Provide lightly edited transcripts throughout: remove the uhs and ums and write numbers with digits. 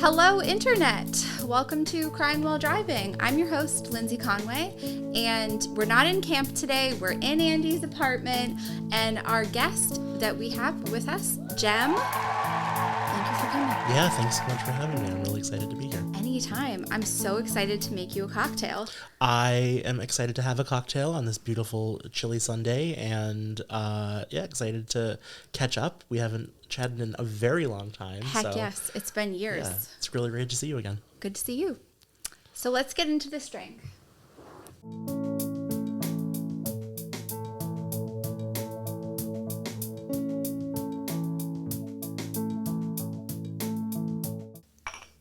Hello, Internet. Welcome to Crying While Driving. I'm your host, Lindsay Conway, and we're not in camp today. We're in Andy's apartment, and our guest that we have with us, Jem. Thank you for coming. Yeah, thanks so much for having me. I'm really excited to be here. Anytime. I'm so excited to make you a cocktail. I am excited to have a cocktail on this beautiful chilly Sunday, and excited to catch up. We haven't chatted in a very long time. Heck yes, it's been years. Yeah, it's really great to see you again. Good to see you. So let's get into this drink.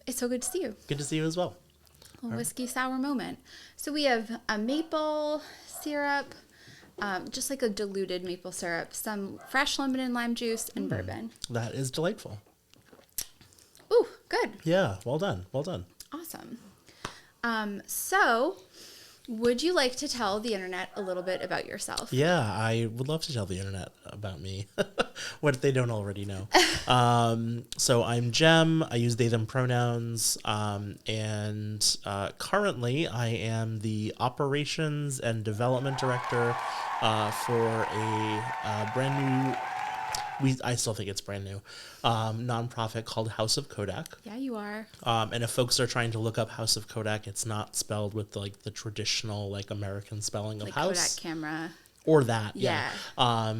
It's so good to see you. Good to see you as well. A whiskey sour moment. So we have a maple syrup, just like a diluted maple syrup, some fresh lemon and lime juice, and bourbon. That is delightful. Ooh, good. Yeah, well done. Well done. Awesome. So would you like to tell the internet a little bit about yourself? Yeah, I would love to tell the internet about me, what they don't already know. So I'm Jem. I use they, them pronouns. And currently I am the operations and development director for a brand new, I still think it's brand new, nonprofit called House of Codec. Yeah, you are. And if folks are trying to look up House of Codec, it's not spelled with the traditional American spelling of like house. Kodak camera. Or that, yeah.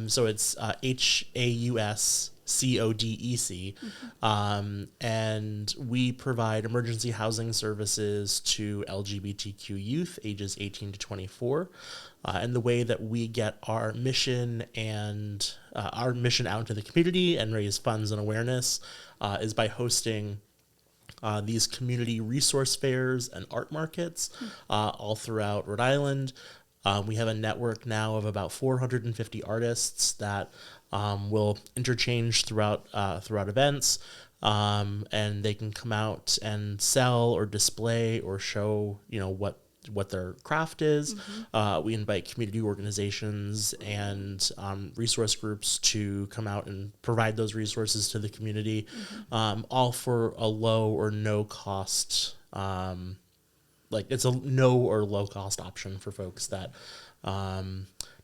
So it's HAUSCODEC. Mm-hmm. And we provide emergency housing services to LGBTQ youth ages 18 to 24. And the way that we get our mission and our mission out into the community and raise funds and awareness is by hosting these community resource fairs and art markets all throughout Rhode Island. We have a network now of about 450 artists that will interchange throughout events, and they can come out and sell or display or show, what their craft is. Mm-hmm. We invite community organizations and resource groups to come out and provide those resources to the community, all for a low or no cost. It's a no or low cost option for folks that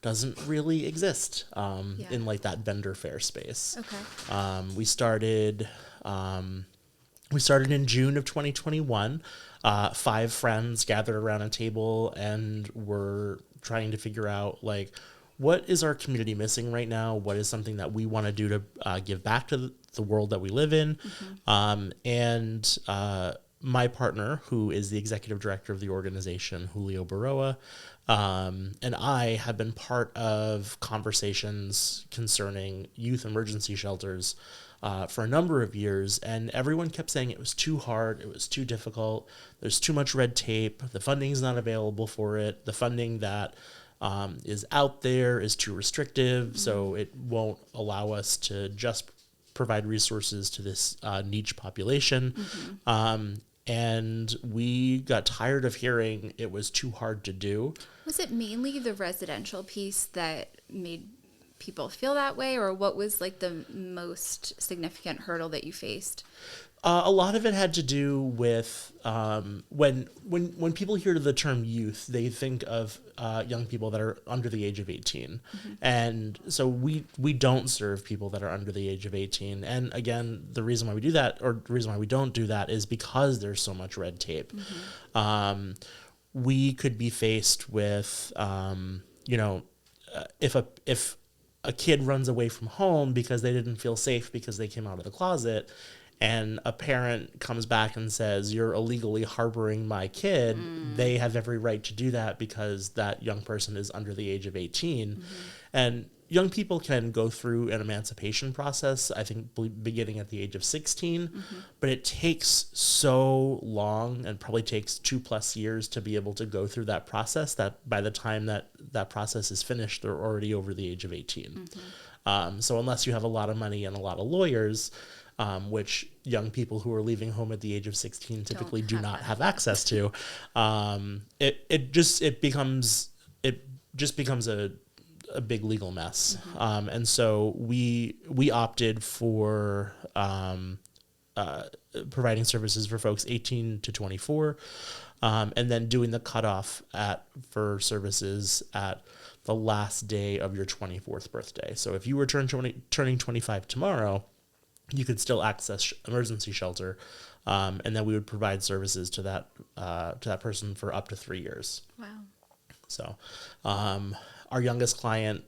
doesn't really exist in that vendor fair space. Okay. We started in June of 2021. 5 friends gathered around a table and were trying to figure out what is our community missing right now? What is something that we want to do to give back to the world that we live in? Mm-hmm. My partner, who is the executive director of the organization, Julio Baroa, and I have been part of conversations concerning youth emergency shelters for a number of years, and everyone kept saying it was too hard, it was too difficult, there's too much red tape, the funding's not available for it, the funding that is out there is too restrictive, so it won't allow us to just provide resources to this niche population. And we got tired of hearing it was too hard to do. Was it mainly the residential piece that made people feel that way, or what was the most significant hurdle that you faced? A lot of it had to do with when people hear the term youth, they think of young people that are under the age of 18. Mm-hmm. And so we don't serve people that are under the age of 18. And again, the reason why we do that, or the reason why we don't do that, is because there's so much red tape. Mm-hmm. We could be faced with, if a kid runs away from home because they didn't feel safe because they came out of the closet, and a parent comes back and says, you're illegally harboring my kid, they have every right to do that because that young person is under the age of 18. Mm-hmm. And young people can go through an emancipation process, I think, beginning at the age of 16, but it takes so long, and probably takes 2+ years to be able to go through that process, that by the time that process is finished, they're already over the age of 18. Mm-hmm. So unless you have a lot of money and a lot of lawyers, which young people who are leaving home at the age of 16 typically do not have access to, it just becomes a big legal mess. Mm-hmm. And so we opted for providing services for folks 18 to 24, and then doing the cutoff for services at the last day of your 24th birthday. So if you were turning 25 tomorrow, you could still access emergency shelter, and then we would provide services to that person for up to 3 years. Wow. So, our youngest client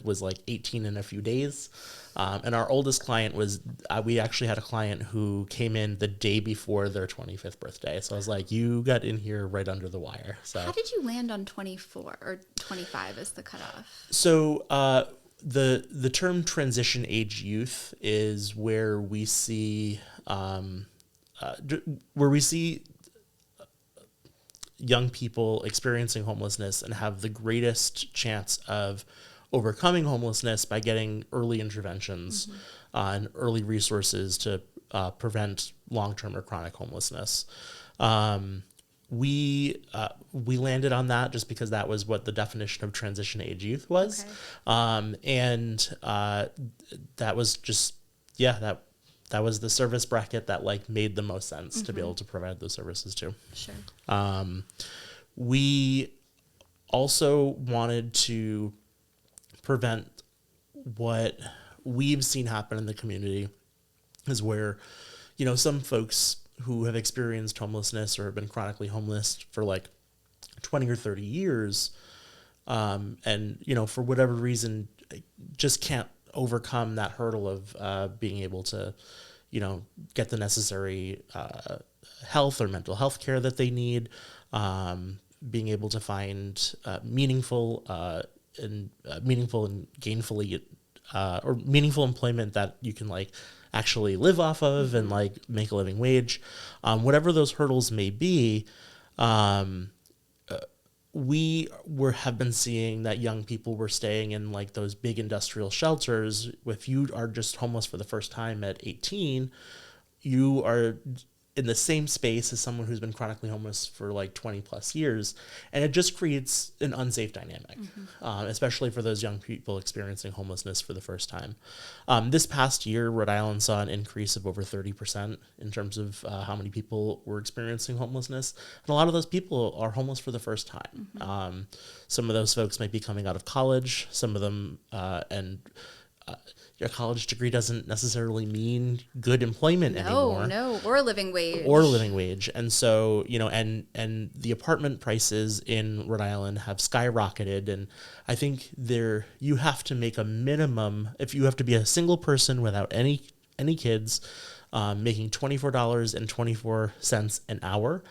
was 18 in a few days, and our oldest client was we actually had a client who came in the day before their 25th birthday. So I was like, you got in here right under the wire. So how did you land on 24 or 25 as the cutoff? So the term transition age youth is where we see young people experiencing homelessness and have the greatest chance of overcoming homelessness by getting early interventions and early resources to prevent long-term or chronic homelessness. We landed on that just because that was what the definition of transition age youth was. Okay. And that was just, that was the service bracket that made the most sense to be able to provide those services to. Sure. We also wanted to prevent what we've seen happen in the community is where, some folks who have experienced homelessness or have been chronically homeless for 20 or 30 years, and, for whatever reason, just can't overcome that hurdle of being able to, get the necessary health or mental health care that they need, being able to find meaningful and gainfully or meaningful employment that you can actually live off of and make a living wage, whatever those hurdles may be. We have been seeing that young people were staying in those big industrial shelters. If you are just homeless for the first time at 18, you are in the same space as someone who's been chronically homeless for 20 plus years. And it just creates an unsafe dynamic, especially for those young people experiencing homelessness for the first time. This past year, Rhode Island saw an increase of over 30% in terms of how many people were experiencing homelessness. And a lot of those people are homeless for the first time. Some of those folks might be coming out of college, some of them, your college degree doesn't necessarily mean good employment anymore. No, or a living wage. And so, and the apartment prices in Rhode Island have skyrocketed. And I think you have to make a minimum, if you have to be a single person without any kids, making $24.24 an hour,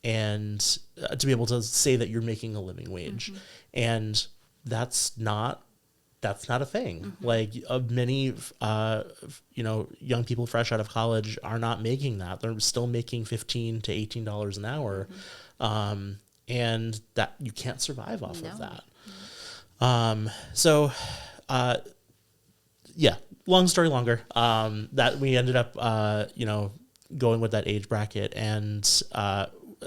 and to be able to say that you're making a living wage. And that's not a thing. Many, young people fresh out of college are not making that. They're still making $15 to $18 an hour. And that you can't survive off of that. Long story longer, that we ended up, going with that age bracket. And,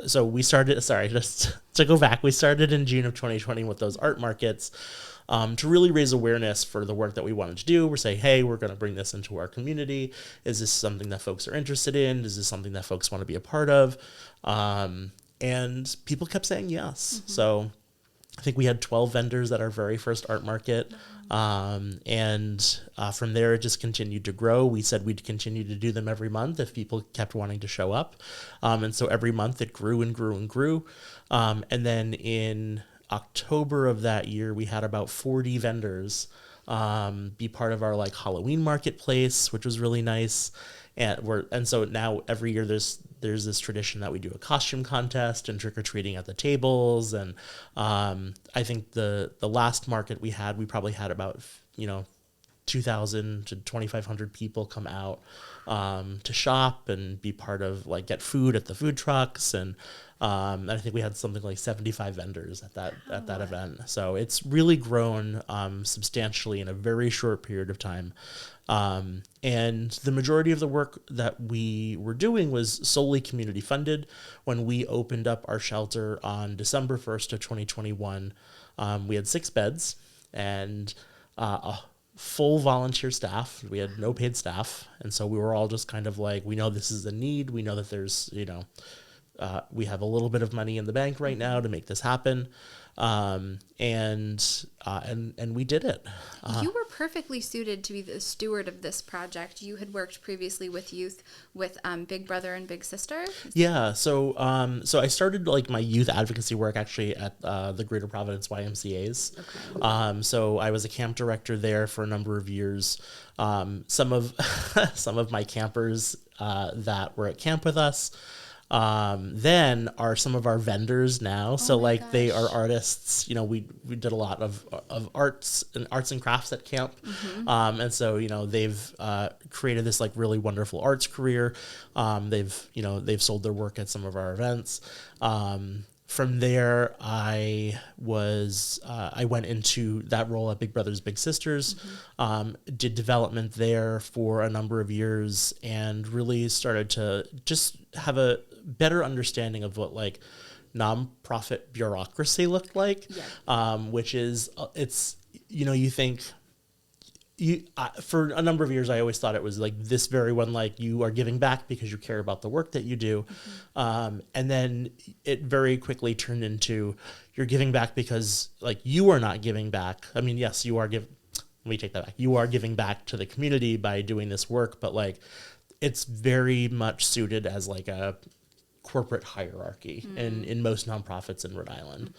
so we started, just to go back, we started in June of 2020 with those art markets, to really raise awareness for the work that we wanted to do. We're saying, hey, we're going to bring this into our community. Is this something that folks are interested in? Is this something that folks want to be a part of? And people kept saying yes. So I think we had 12 vendors at our very first art market. And from there, it just continued to grow. We said we'd continue to do them every month if people kept wanting to show up. And so every month it grew and grew and grew. And then in October of that year, we had about 40 vendors be part of our Halloween marketplace, which was really nice. And so now every year there's this tradition that we do a costume contest and trick-or-treating at the tables. And I think the last market we probably had about 2,000 to 2,500 people come out to shop and be part of get food at the food trucks. And I think we had something like 75 vendors at that event. So it's really grown substantially in a very short period of time. And the majority of the work that we were doing was solely community funded. When we opened up our shelter on December 1st of 2021, we had 6 beds, and full volunteer staff. We had no paid staff. And so we were all just kind of like, we know this is a need. We know that there's, we have a little bit of money in the bank right now to make this happen. And we did it. You were perfectly suited to be the steward of this project. You had worked previously with youth with Big Brother and Big Sister. Yeah. So I started like my youth advocacy work actually at the Greater Providence YMCA's. Okay. So I was a camp director there for a number of years. Some of my campers that were at camp with us then are some of our vendors now. So like they are artists, we did a lot of arts and crafts at camp. And so, they've created this like really wonderful arts career. They've sold their work at some of our events. From there, I went into that role at Big Brothers Big Sisters, did development there for a number of years, and really started to just have a better understanding of what like nonprofit bureaucracy looked like, which is you think. For a number of years, I always thought it was like this very one, like you are giving back because you care about the work that you do. And then it very quickly turned into you're giving back because like you are not giving back. I mean, yes, you are let me take that back. You are giving back to the community by doing this work, but like it's very much suited as like a corporate hierarchy in most nonprofits in Rhode Island.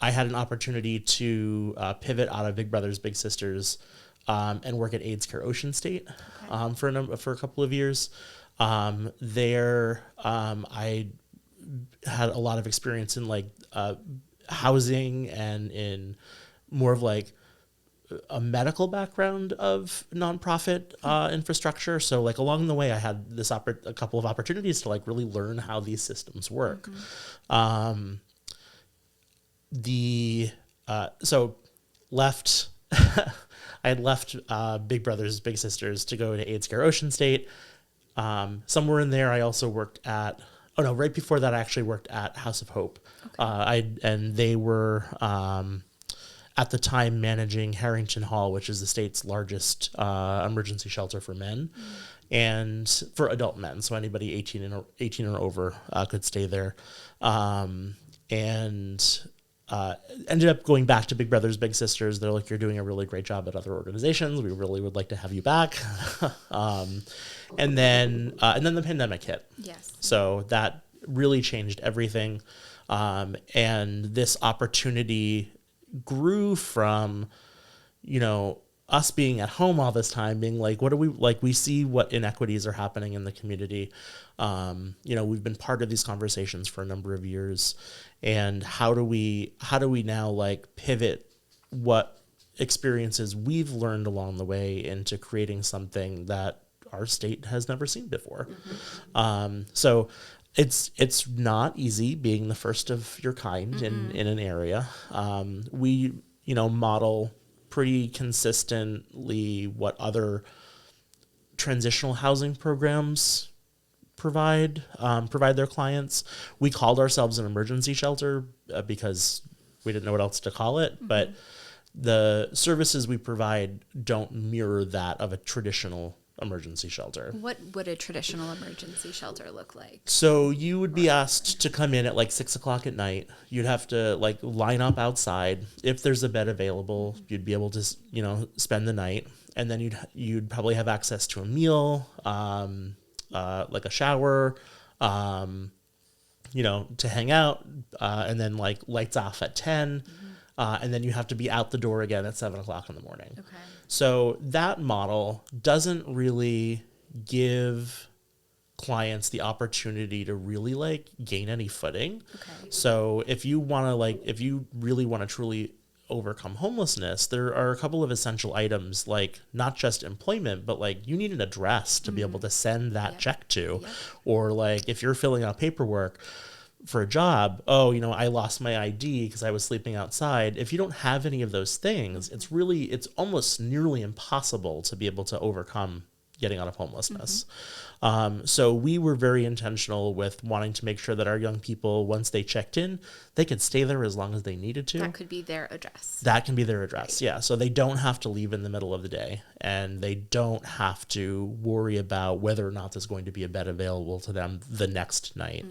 I had an opportunity to pivot out of Big Brothers Big Sisters and work at AIDS Care Ocean State for a couple of years. There, I had a lot of experience in like housing and in more of like a medical background of nonprofit infrastructure. So like along the way, I had a couple of opportunities to like really learn how these systems work. So left, I had left Big Brothers Big Sisters to go to AIDS Care Ocean State. Somewhere in there, I also worked right before that, I actually worked at House of Hope. And they were at the time managing Harrington Hall, which is the state's largest emergency shelter for men and for adult men. So anybody 18 or over could stay there. Ended up going back to Big Brothers Big Sisters. They're like, you're doing a really great job at other organizations. We really would like to have you back. And then the pandemic hit. Yes. So that really changed everything. And this opportunity grew from, us being at home all this time, being like, what do we like? We see what inequities are happening in the community. We've been part of these conversations for a number of years, and how do we now like pivot what experiences we've learned along the way into creating something that our state has never seen before. So it's not easy being the first of your kind in an area. We model pretty consistently what other transitional housing programs provide their clients. We called ourselves an emergency shelter because we didn't know what else to call it, but the services we provide don't mirror that of a traditional emergency shelter. What would a traditional emergency shelter look like? So you would be asked to come in at like 6:00 at night. You'd have to like line up outside. If there's a bed available, you'd be able to, spend the night, and then you'd probably have access to a meal, like a shower, to hang out, and then like lights off at 10. And then you have to be out the door again at 7:00 in the morning. Okay. So that model doesn't really give clients the opportunity to really like gain any footing. Okay. So if you really want to truly overcome homelessness, there are a couple of essential items, like not just employment, but like you need an address to be able to send that check to, or like if you're filling out paperwork for a job, I lost my ID because I was sleeping outside. If you don't have any of those things, it's almost nearly impossible to be able to overcome getting out of homelessness. So we were very intentional with wanting to make sure that our young people, once they checked in, they could stay there as long as they needed to. That could be their address. That can be their address, yeah. So they don't have to leave in the middle of the day, and they don't have to worry about whether or not there's going to be a bed available to them the next night.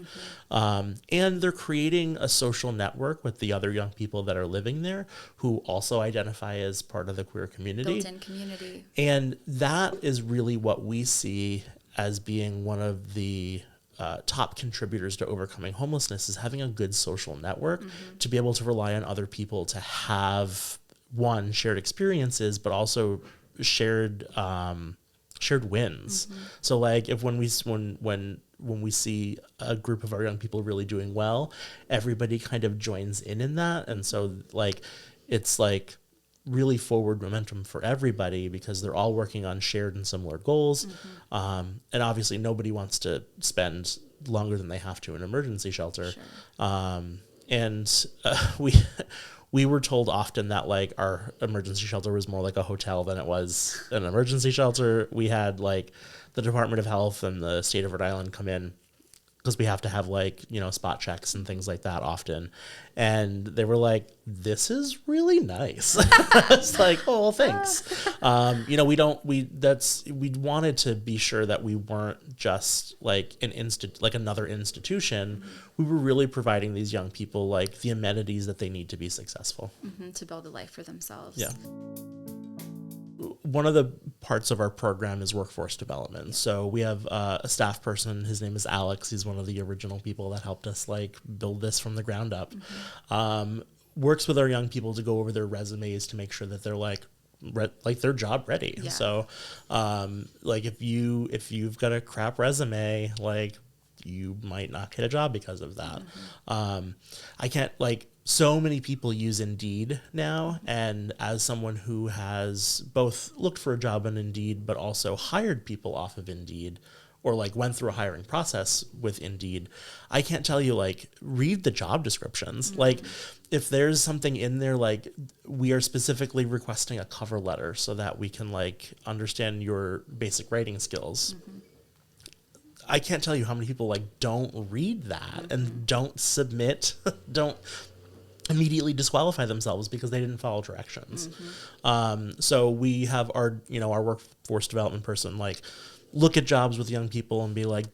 And they're creating a social network with the other young people that are living there who also identify as part of the queer community. Built-in community. And that is really what we see as being one of the top contributors to overcoming homelessness, is having a good social network to be able to rely on other people to have, one, shared experiences, but also shared wins. So like if when we see a group of our young people really doing well, everybody kind of joins in that. And so like it's like really forward momentum for everybody because they're all working on shared and similar goals. And obviously nobody wants to spend longer than they have to in an emergency shelter. We were told often that like our emergency shelter was more like a hotel than it was an emergency shelter. We had like the Department of Health and the state of Rhode Island come in because we have to have like, spot checks and things like that often. And they were like, this is really nice. It's like, oh, well, thanks. We wanted to be sure that we weren't just like another institution. We were really providing these young people like the amenities that they need to be successful. To build a life for themselves. Yeah. One of the parts of our program is workforce development. So we have a staff person. His name is Alex. He's one of the original people that helped us like build this from the ground up. Works with our young people to go over their resumes to make sure that they're like they're job ready. Yeah. So like if you've got a crap resume, like you might not get a job because of that. I can't so many people use Indeed now, and as someone who has both looked for a job on Indeed but also hired people off of Indeed or like went through a hiring process with Indeed, I can't tell you read the job descriptions. Like if there's something in there like we are specifically requesting a cover letter so that we can understand your basic writing skills. I can't tell you how many people don't read that and don't submit, don't immediately disqualify themselves because they didn't follow directions. So we have our workforce development person look at jobs with young people and be like,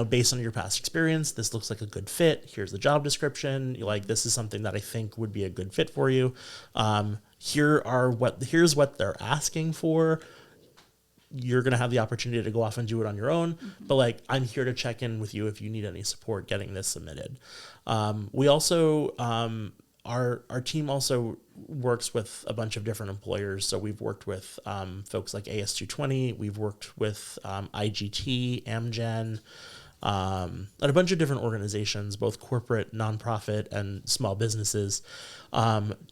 based on your past experience, this looks like a good fit. Here's the job description. This is something that I think would be a good fit for you. Here's what they're asking for. You're going to have the opportunity to go off and do it on your own. But I'm here to check in with you if you need any support getting this submitted. We also, our team also works with a bunch of different employers. So we've worked with folks like AS220. We've worked with IGT, Amgen, and a bunch of different organizations, both corporate, nonprofit, and small businesses,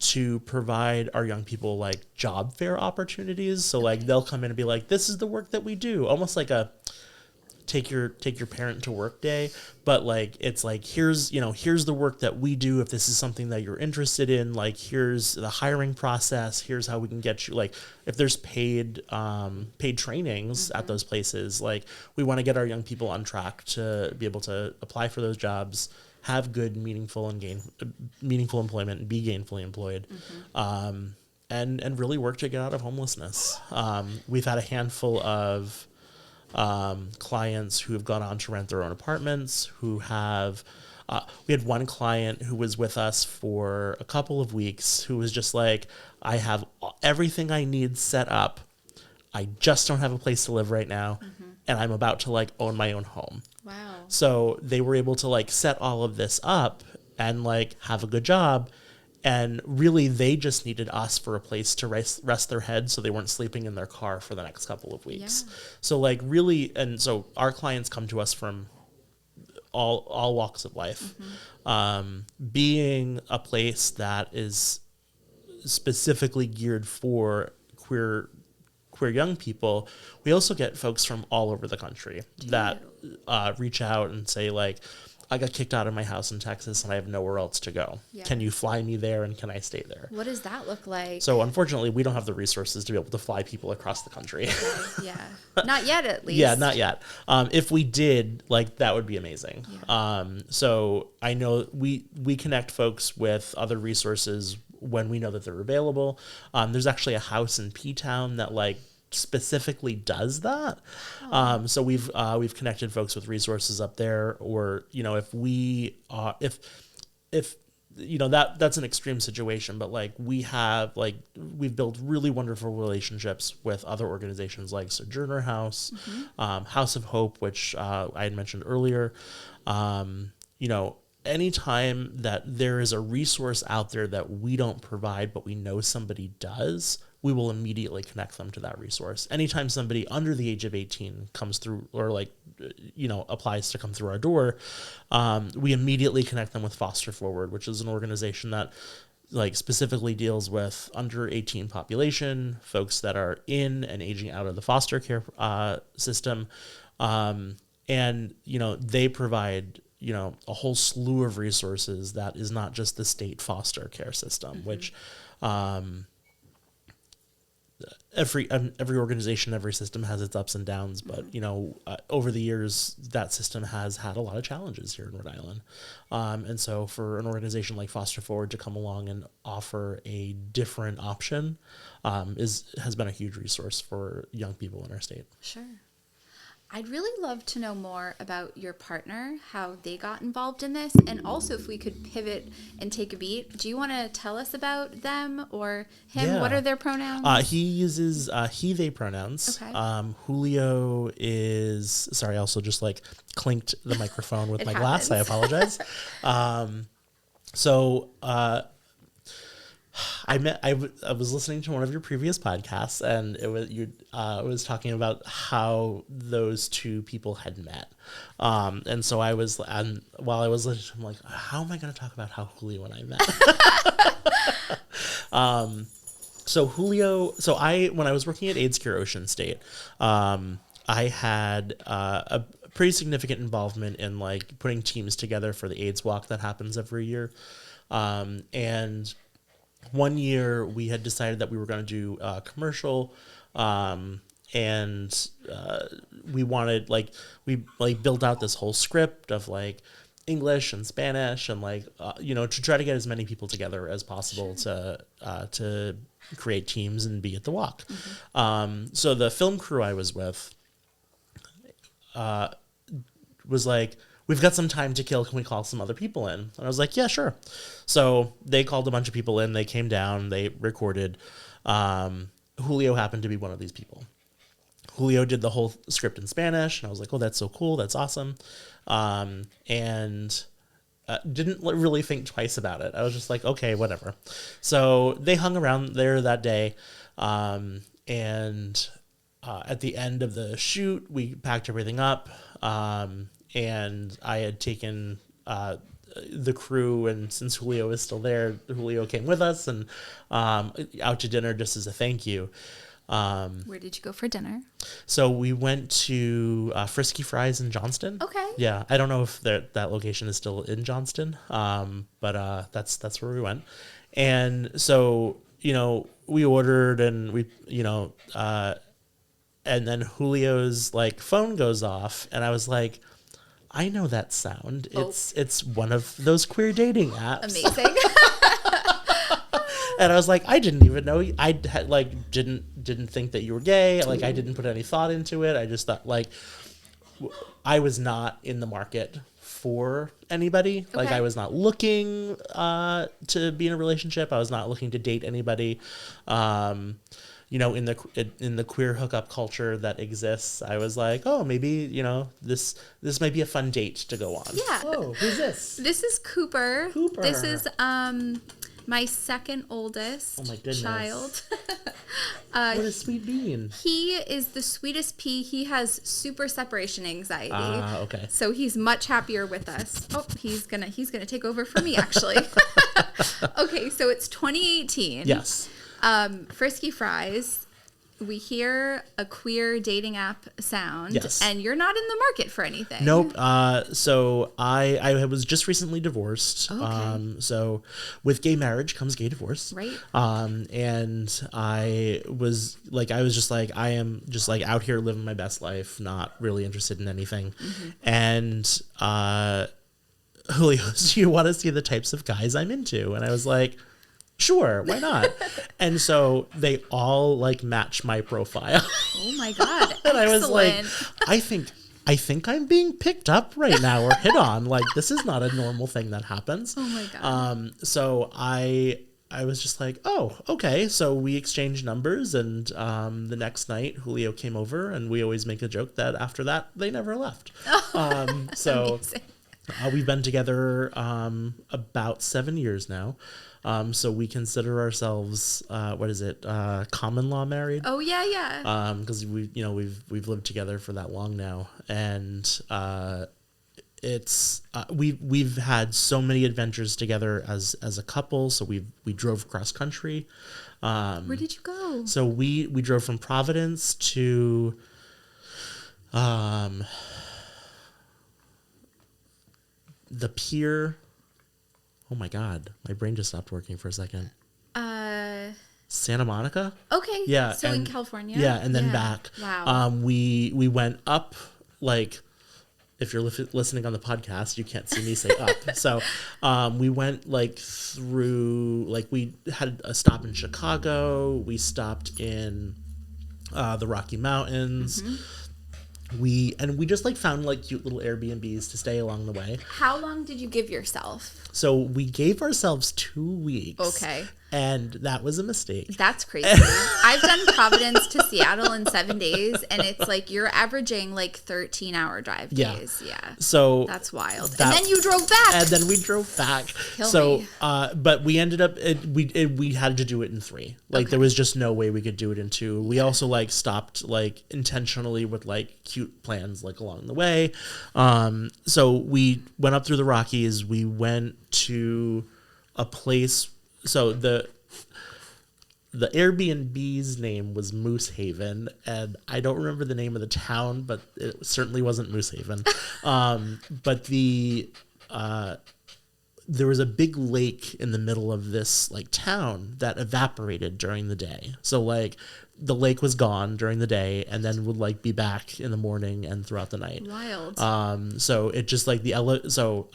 to provide our young people job fair opportunities. So they'll come in and be like, this is the work that we do, almost like a take your parent to work day, but it's here's the work that we do. If this is something that you're interested in, here's the hiring process, here's how we can get you, if there's paid trainings at those places, we want to get our young people on track to be able to apply for those jobs, have good, meaningful employment, and be gainfully employed. And really work to get out of homelessness. We've had a handful of clients who have gone on to rent their own apartments, who have, we had one client who was with us for a couple of weeks who was just like, I have everything I need set up. I just don't have a place to live right now. And I'm about to own my own home. Wow. So they were able to set all of this up and have a good job. And really, they just needed us for a place to rest their head so they weren't sleeping in their car for the next couple of weeks. Yeah. So really, and so our clients come to us from all walks of life. Being a place that is specifically geared for queer young people, we also get folks from all over the country that reach out and say I got kicked out of my house in Texas and I have nowhere else to go. Yeah. Can you fly me there and can I stay there? What does that look like? So unfortunately, we don't have the resources to be able to fly people across the country. Okay, yeah. Not yet, at least. Yeah, not yet. If we did, like, that would be amazing. Yeah. So I know we connect folks with other resources when we know that they're available. There's actually a house in P-Town that like specifically does that. So we've connected folks with resources up there, or, you know, if we if you know, that's an extreme situation, but like we've built really wonderful relationships with other organizations like Sojourner House, House of Hope, which I had mentioned earlier. You know, anytime that there is a resource out there that we don't provide, but we know somebody does, we will immediately connect them to that resource. Anytime somebody under the age of 18 comes through, or like, you know, applies to come through our door, we immediately connect them with Foster Forward, which is an organization that like specifically deals with under 18 population, folks that are in and aging out of the foster care system. And, you know, they provide, you know, a whole slew of resources that is not just the state foster care system, which every organization, every system has its ups and downs, but you know, over the years, that system has had a lot of challenges here in Rhode Island, and so for an organization like Foster Forward to come along and offer a different option has been a huge resource for young people in our state. Sure. I'd really love to know more about your partner, how they got involved in this, and also if we could pivot and take a beat. Do you want to tell us about them or him? Yeah. What are their pronouns? He uses he, they pronouns. Okay. Julio is, sorry, I also just like clinked the microphone with It my glass. I happens. apologize. I was listening to one of your previous podcasts, and it was talking about how those two people had met, and so while I was listening, I'm like, how am I going to talk about how Julio and I met? So Julio, when I was working at AIDS Cure Ocean State, I had a pretty significant involvement in like putting teams together for the AIDS walk that happens every year, and one year we had decided that we were going to do a commercial, and we wanted we built out this whole script of like English and Spanish and you know, to try to get as many people together as possible to create teams and be at the walk. So the film crew I was with was like, we've got some time to kill. Can we call some other people in? And I was like, yeah, sure. So they called a bunch of people in. They came down. They recorded. Julio happened to be one of these people. Julio did the whole script in Spanish. And I was like, oh, that's so cool. That's awesome. And didn't really think twice about it. I was just like, okay, whatever. So they hung around there that day. And at the end of the shoot, we packed everything up. And I had taken the crew, and since Julio was still there, Julio came with us and out to dinner just as a thank you. Where did you go for dinner? So we went to Frisky Fries in Johnston. Okay. Yeah, I don't know if that location is still in Johnston, but that's where we went. And so, you know, we ordered and we, you know, and then Julio's like phone goes off, and I was like, I know that sound. Oh. It's one of those queer dating apps. Amazing. And I was like, I didn't even know. I had like didn't think that you were gay. Like I didn't put any thought into it. I just thought like I was not in the market for anybody. Like Okay. I was not looking to be in a relationship. I was not looking to date anybody. You know, in the queer hookup culture that exists, I was like, oh, maybe, you know, this might be a fun date to go on. Yeah. Oh, who's this? This is Cooper. Cooper. This is my second oldest Oh my goodness. child. What a sweet bean. He is the sweetest pea. He has super separation anxiety. Okay. So he's much happier with us. Oh, he's gonna take over for me actually. Okay, so it's 2018. Yes. Frisky Fries we hear a queer dating app sound, Yes. and you're not in the market for anything. Nope. So I was just recently divorced. Okay. So with gay marriage comes gay divorce. Right. And I was just like, I am just like out here living my best life, not really interested in anything. Mm-hmm. And Julio, do you want to see the types of guys I'm into? And I was like, sure, why not? And so they all like match my profile. Oh my God. And I was like, Excellent. I think I'm being picked up right now or hit on. Like, this is not a normal thing that happens. Oh my God. So I was just like, oh, okay. So we exchanged numbers, and the next night Julio came over, and we always make a joke that after that they never left. So Amazing. we've been together about 7 years now. So we consider ourselves common law married. Oh yeah, yeah. Because we've lived together for that long now, and it's we've had so many adventures together as a couple. So we drove cross country. Where did you go? So we drove from Providence to the pier. Oh my God, my brain just stopped working for a second. Santa Monica. Okay. Yeah. So in California. Yeah, and then back. Wow. We went up, like, if you're listening on the podcast, you can't see me say up. So we went like through, like, we had a stop in Chicago. We stopped in the Rocky Mountains. Mm-hmm. We just like found like cute little Airbnbs to stay along the way. How long did you give yourself? So we gave ourselves 2 weeks. Okay. And that was a mistake. That's crazy. I've done Providence to Seattle in 7 days, and it's like you're averaging like 13-hour drive days. Yeah. So that's wild. And then you drove back. And then we drove back. Kill me. But we ended up we had to do it in 3. Like, there was just no way we could do it in 2. We also like stopped like intentionally with like cute plans like along the way. So we went up through the Rockies. We went to a place. So the Airbnb's name was Moose Haven, and I don't remember the name of the town, but it certainly wasn't Moose Haven. But there was a big lake in the middle of this like town that evaporated during the day. So like the lake was gone during the day and then would like be back in the morning and throughout the night. Wild. So it just like so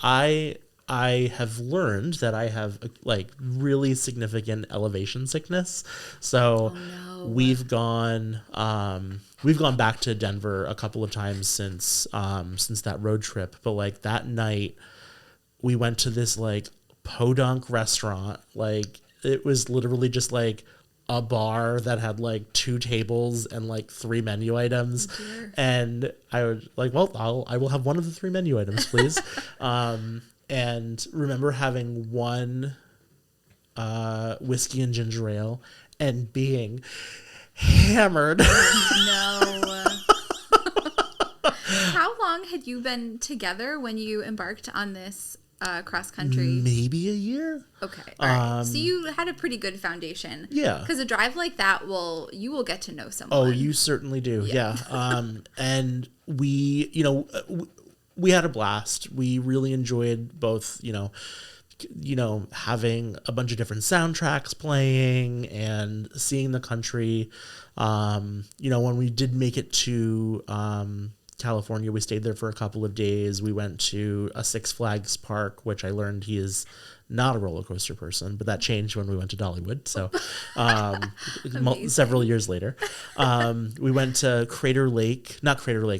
I have learned that I have like really significant elevation sickness. So we've gone back to Denver a couple of times since that road trip. But like that night we went to this like podunk restaurant. Like it was literally just like a bar that had like 2 tables and like 3 menu items. And I was like, well, I will have one of the 3 menu items, please. And remember having one whiskey and ginger ale and being hammered. No. How long had you been together when you embarked on this cross country? Maybe a year. Okay. All right. So you had a pretty good foundation. Yeah. Because a drive like that you will get to know someone. Oh, you certainly do. Yeah. And we had a blast. We really enjoyed both, having a bunch of different soundtracks playing and seeing the country. When we did make it to California, we stayed there for a couple of days. We went to a Six Flags park, which I learned he is not a roller coaster person, but that changed when we went to Dollywood. So several years later, we went to not Crater Lake.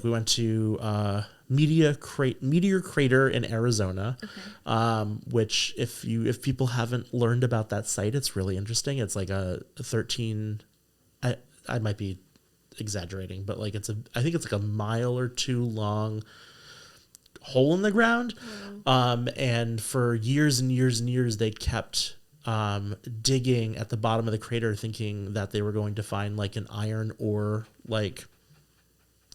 We went to Meteor Crater in Arizona, which if people haven't learned about that site, it's really interesting. It's like a 13, I might be exaggerating, but like I think it's like a mile or 2 long hole in the ground. And for years and years and years, they kept digging at the bottom of the crater thinking that they were going to find like an iron ore like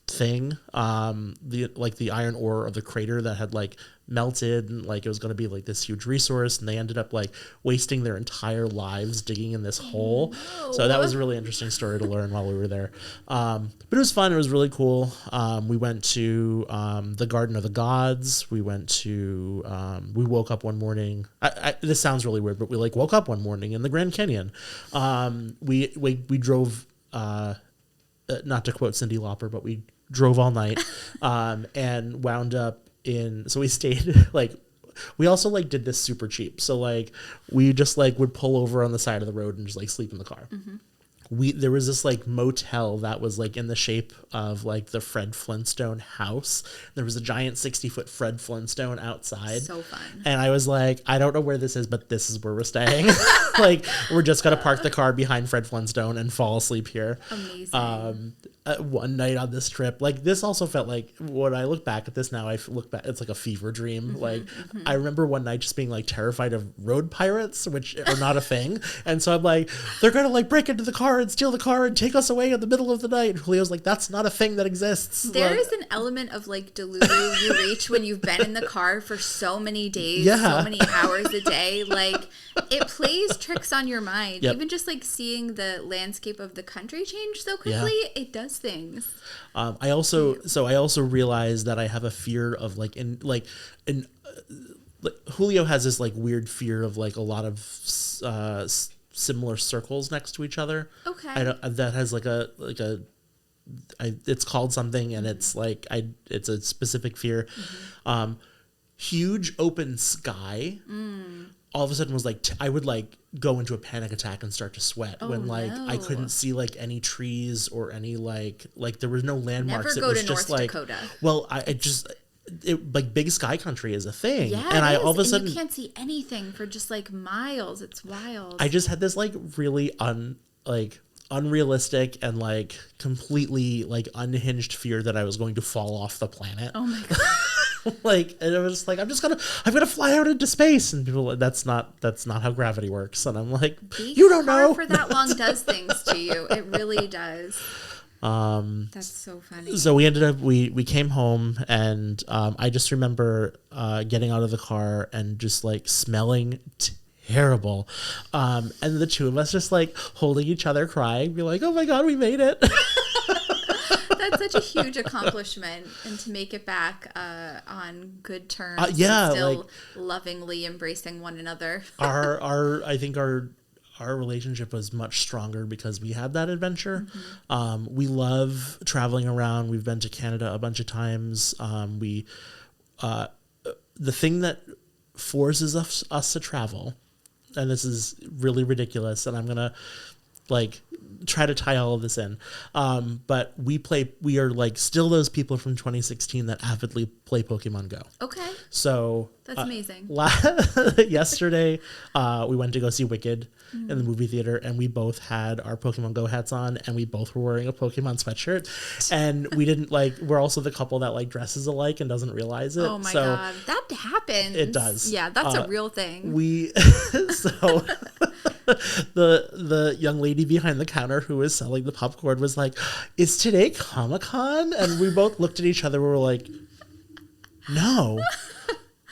thing, the iron ore of the crater that had like melted, and like it was going to be like this huge resource, and they ended up like wasting their entire lives digging in this hole. So that was a really interesting story to learn while we were there. But it was fun. It was really cool. We went to the Garden of the Gods. We went to we woke up one morning. This sounds really weird, but we like woke up one morning in the Grand Canyon. We drove, not to quote Cyndi Lauper, but we drove all night, and wound up so we stayed like, we also like did this super cheap. So like we just like would pull over on the side of the road and just like sleep in the car. There was this like motel that was like in the shape of like the Fred Flintstone house. There was a giant 60-foot Fred Flintstone outside. So fun. And I was like, I don't know where this is, but this is where we're staying. Like, we're just going to park the car behind Fred Flintstone and fall asleep here. Amazing. One night on this trip, like, this also felt like, when I look back at this now, I look back, it's like a fever dream. I remember one night just being like terrified of road pirates, which are not a thing. And so I'm like, they're going to like break into the car and steal the car and take us away in the middle of the night. And Julio's like, that's not a thing that exists. There is an element of like delulu you reach when you've been in the car for so many days, so many hours a day. Like, it plays tricks on your mind. Even just like seeing the landscape of the country change so quickly, it does things. I also realized that I have a fear of like Julio has this like weird fear of like a lot of similar circles next to each other. Okay. That has it's called something, and it's like it's a specific fear. Huge open sky. All of a sudden was like I would like go into a panic attack and start to sweat when like I couldn't see like any trees or any like there was no landmarks. Never go it was to just North like Dakota. Well, like big sky country is a thing. Yeah, and all of a sudden you can't see anything for just like miles. It's wild. I just had this like really unrealistic and like completely like unhinged fear that I was going to fall off the planet. Oh my god. Like, and it was just like, I'm gonna fly out into space, and people like, that's not how gravity works. And I'm like, you don't know. For that long does things to you. It really does. That's so funny. So we came home, and I just remember getting out of the car and just like smelling terrible, and the two of us just like holding each other, crying, be like, oh my god, we made it. That's such a huge accomplishment, and to make it back on good terms, and still like, lovingly embracing one another. I think our relationship was much stronger because we had that adventure. We love traveling around. We've been to Canada a bunch of times. The thing that forces us to travel, and this is really ridiculous, and I'm gonna like try to tie all of this in. But we are like still those people from 2016 that avidly play Pokemon Go. Okay. So that's amazing. Yesterday, we went to go see Wicked in the movie theater, and we both had our Pokemon Go hats on, and we both were wearing a Pokemon sweatshirt. And we didn't we're also the couple that like dresses alike and doesn't realize it. Oh my god, that happens. It does. Yeah, that's a real thing. So the young lady behind the counter who was selling the popcorn was like, "Is today Comic-Con?" And we both looked at each other. We were like, "No."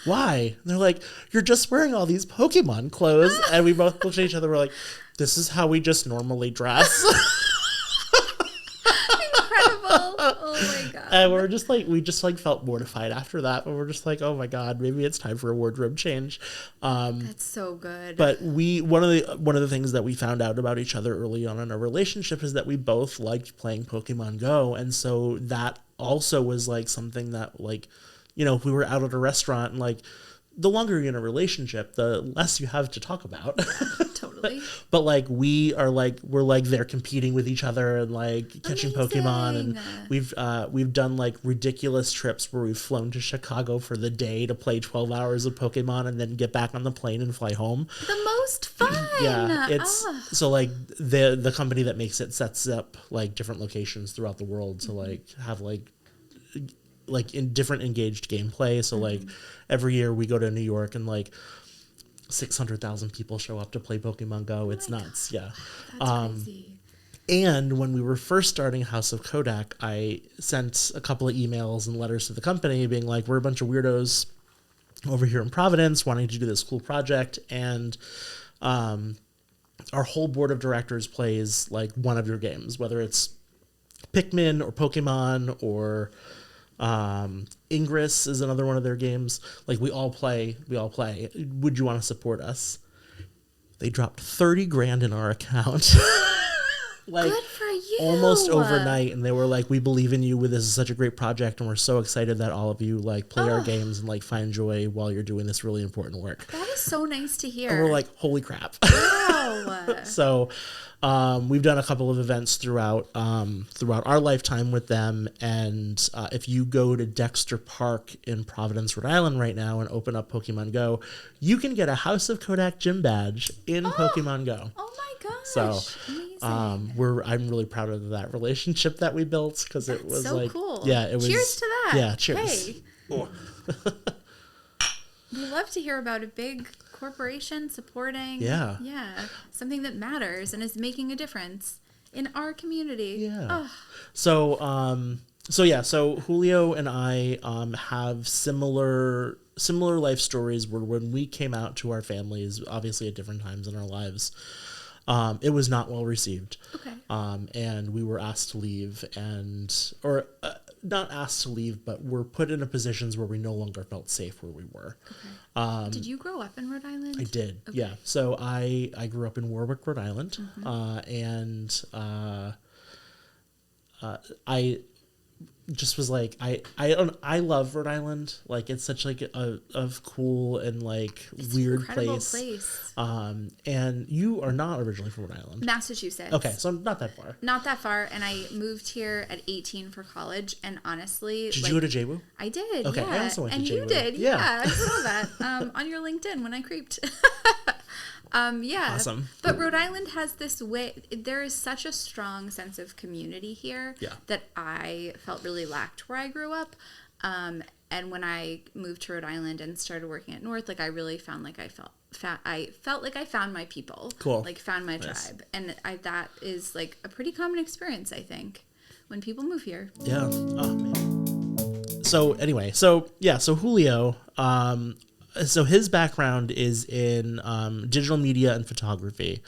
Why? And they're like, "You're just wearing all these Pokemon clothes." And we both looked at each other. We're like, "This is how we just normally dress." Incredible. Oh my god. And we're just like, we just like felt mortified after that. But we're just like, oh my god, maybe it's time for a wardrobe change. That's so good. But one of the things that we found out about each other early on in our relationship is that we both liked playing Pokemon Go. And so that also was like something that like, you know, if we were out at a restaurant and like, the longer you're in a relationship, the less you have to talk about. Totally. But like we're there competing with each other and like catching Pokemon, and we've done like ridiculous trips where we've flown to Chicago for the day to play 12 hours of Pokemon and then get back on the plane and fly home. The most fun. Yeah, it's so like the company that makes it sets up like different locations throughout the world to like have like in different engaged gameplay. So like every year we go to New York and like 600,000 people show up to play Pokemon Go. It's nuts. Yeah. That's crazy. And when we were first starting House of Codec, I sent a couple of emails and letters to the company being like, we're a bunch of weirdos over here in Providence wanting to do this cool project. And our whole board of directors plays like one of your games, whether it's Pikmin or Pokemon or Ingress is another one of their games. Like we all play. Would you want to support us? They dropped 30 grand in our account. Like, good for you. Almost overnight, and they were like, we believe in you, this is such a great project, and we're so excited that all of you like play our games and like find joy while you're doing this really important work. That is so nice to hear. And we're like, holy crap. Wow. So we've done a couple of events throughout our lifetime with them, and if you go to Dexter Park in Providence, Rhode Island right now and open up Pokemon Go, you can get a House of Codec gym badge in Pokemon Go. Oh my gosh. So amazing. I'm really proud of that relationship that we built, because it was so like cool. Yeah, it was. Cheers to that. Yeah, cheers. Hey. We love to hear about a big corporation supporting something that matters and is making a difference in our community. Yeah. So Julio and I have similar life stories where when we came out to our families, obviously at different times in our lives, it was not well received. Okay. And we were asked to leave, or not asked to leave, but we're put into positions where we no longer felt safe where we were. Okay. Did you grow up in Rhode Island? I did, okay. yeah. So I grew up in Warwick, Rhode Island, I just was like, I love Rhode Island. Like, it's such like a cool and like it's weird place. And you are not originally from Rhode Island. Massachusetts. Okay, so not that far. Not that far, and I moved here at 18 for college. And honestly, did you go to JWU? I did. Okay, yeah. I also went to JWU. And you did, yeah. I saw that on your LinkedIn when I creeped. Awesome. But Rhode Island has this way, there is such a strong sense of community here that I felt really lacked where I grew up. And when I moved to Rhode Island and started working at North, like I really found like I felt like I found my people. Cool. Like found my tribe. And that is like a pretty common experience, I think, when people move here. Yeah. Oh, man. So anyway, so Julio, so his background is in digital media and photography.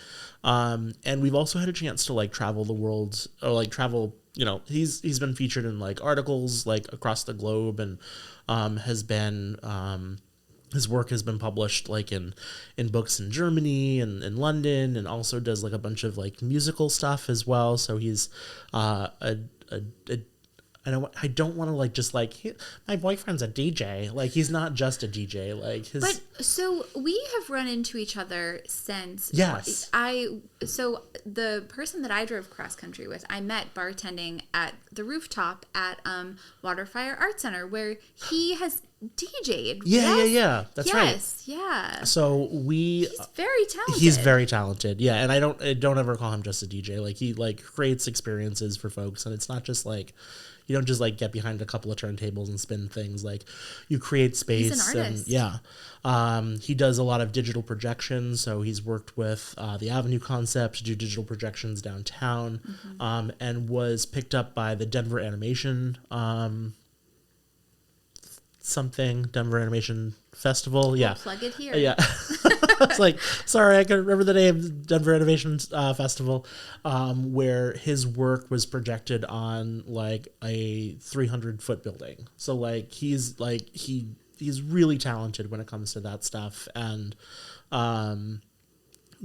And we've also had a chance to like travel the world, or like travel, he's been featured in like articles like across the globe, and has been his work has been published like in books in Germany and in London, and also does like a bunch of like musical stuff as well. So he's I don't want to like just like my boyfriend's a DJ. Like, he's not just a DJ. Like his. But so we have run into each other since. Yes. So the person that I drove cross country with, I met bartending at the rooftop at Waterfire Art Center, where he has DJ'd. Yeah. That's right. Yes. Yeah. So he's very talented. He's very talented. Yeah, and I don't ever call him just a DJ. Like, he like creates experiences for folks, and it's not just like. You don't just like get behind a couple of turntables and spin things. Like, you create space. He's an artist. And he does a lot of digital projections. So he's worked with the Avenue Concept to do digital projections downtown, and was picked up by the Denver Animation Denver Animation Festival. Yeah. Plug it here. Yeah. It's like, sorry, I can't remember the name. Denver Animation Festival, where his work was projected on like a 300-foot building. So like he's really talented when it comes to that stuff, and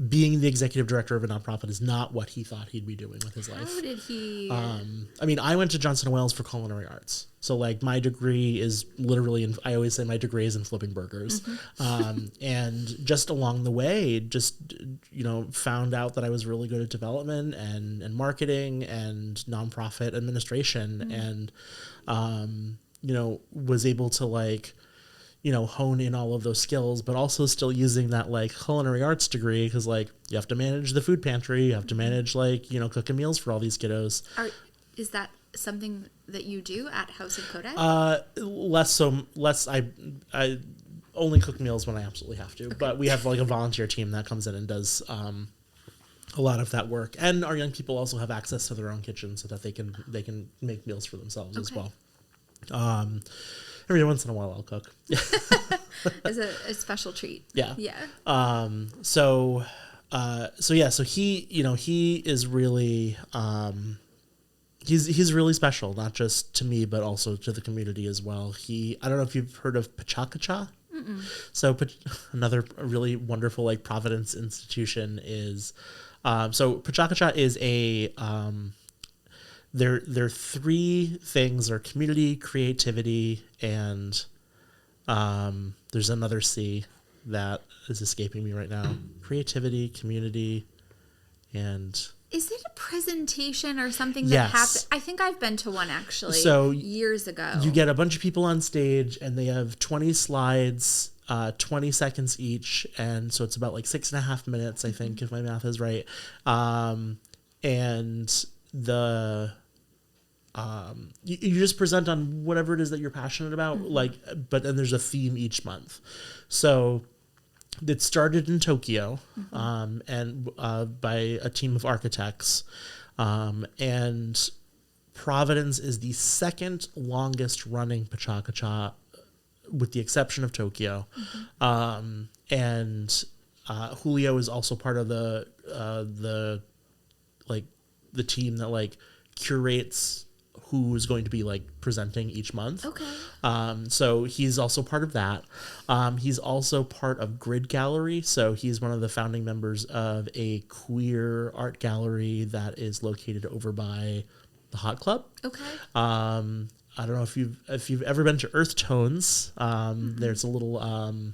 being the executive director of a nonprofit is not what he thought he'd be doing with his life. How did he? I mean, I went to Johnson & Wales for culinary arts. So, like, my degree is literally I always say my degree is in flipping burgers. And just along the way, found out that I was really good at development and marketing and nonprofit administration, and, was able to, like, hone in all of those skills, but also still using that like culinary arts degree, because like you have to manage the food pantry, you have to manage like, cooking meals for all these kiddos. Is that something that you do at House of Codec? Less. I only cook meals when I absolutely have to, but we have like a volunteer team that comes in and does a lot of that work. And our young people also have access to their own kitchen so that they can make meals for themselves as well. Every once in a while I'll cook. As a special treat. Yeah. Yeah. So he, he is really, he's really special, not just to me, but also to the community as well. I don't know if you've heard of Pachakacha. So another really wonderful like Providence institution is, so Pachakacha is a, there are three things: are community, creativity, and there's another C that is escaping me right now. Creativity, community, and... Is it a presentation or something that yes. happened? I think I've been to one actually years ago. You get a bunch of people on stage and they have 20 slides, 20 seconds each. And so it's about like 6.5 minutes, I think, if my math is right. And you just present on whatever it is that you're passionate about, but then there's a theme each month. So it started in Tokyo, and by a team of architects, and Providence is the second longest running Pachakacha, with the exception of Tokyo, and Julio is also part of the team that curates who's going to be presenting each month. Okay. So he's also part of that. He's also part of Grid Gallery. So he's one of the founding members of a queer art gallery that is located over by the Hot Club. Okay. I don't know if you've ever been to Earth Tones. There's a little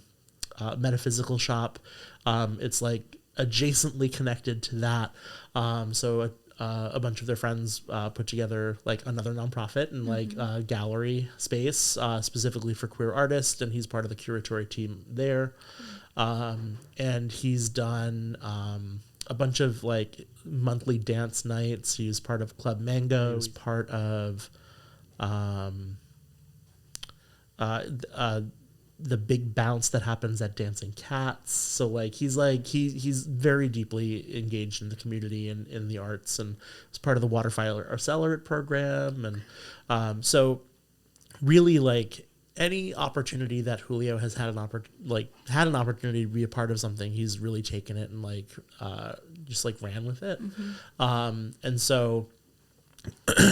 metaphysical shop. It's adjacently connected to that. So a bunch of their friends put together another nonprofit and gallery space specifically for queer artists, and he's part of the curatory team there. And he's done a bunch of monthly dance nights. He was part of Club Mango. He was part of the big bounce that happens at Dancing Cats. So he's very deeply engaged in the community and in the arts, and was part of the Waterfire Accelerate program. And so really any opportunity that Julio has had an opportunity to be a part of something, he's really taken it and just ran with it. And so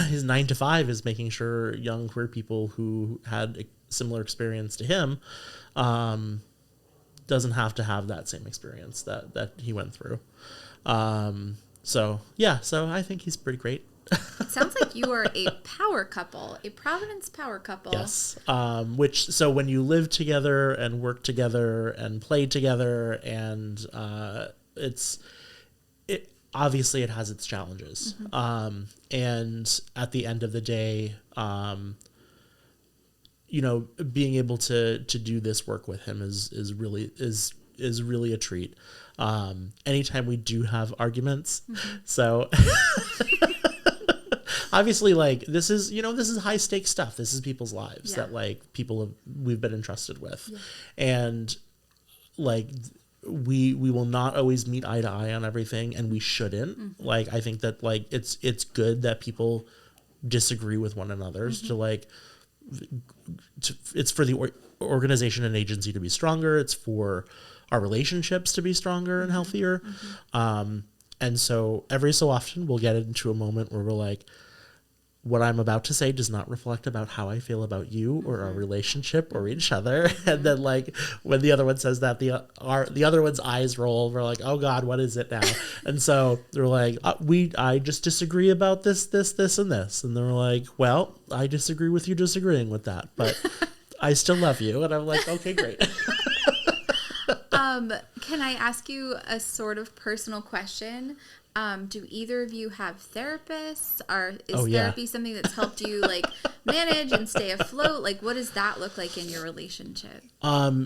his 9 to 5 is making sure young queer people who had a similar experience to him doesn't have to have that same experience that he went through. So I think he's pretty great. It sounds like you are a power couple, a Providence power couple. Yes. So when you live together and work together and play together, and obviously it has its challenges. And at the end of the day, being able to do this work with him is really a treat. Anytime we do have arguments, so obviously this is high stakes stuff. This is people's lives that we've been entrusted with, and we will not always meet eye to eye on everything, and we shouldn't. I think that it's good that people disagree with one another it's for the organization and agency to be stronger. It's for our relationships to be stronger and healthier. And so every so often we'll get into a moment where we're what I'm about to say does not reflect about how I feel about you or our relationship or each other. And then when the other one says that, the other one's eyes roll. We're oh God, what is it now? And so they're I just disagree about this, and this. And they're well, I disagree with you disagreeing with that, but I still love you. And I'm okay, great. Can I ask you a sort of personal question? Do either of you have therapists? Is therapy something that's helped you manage and stay afloat? What does that look like in your relationship?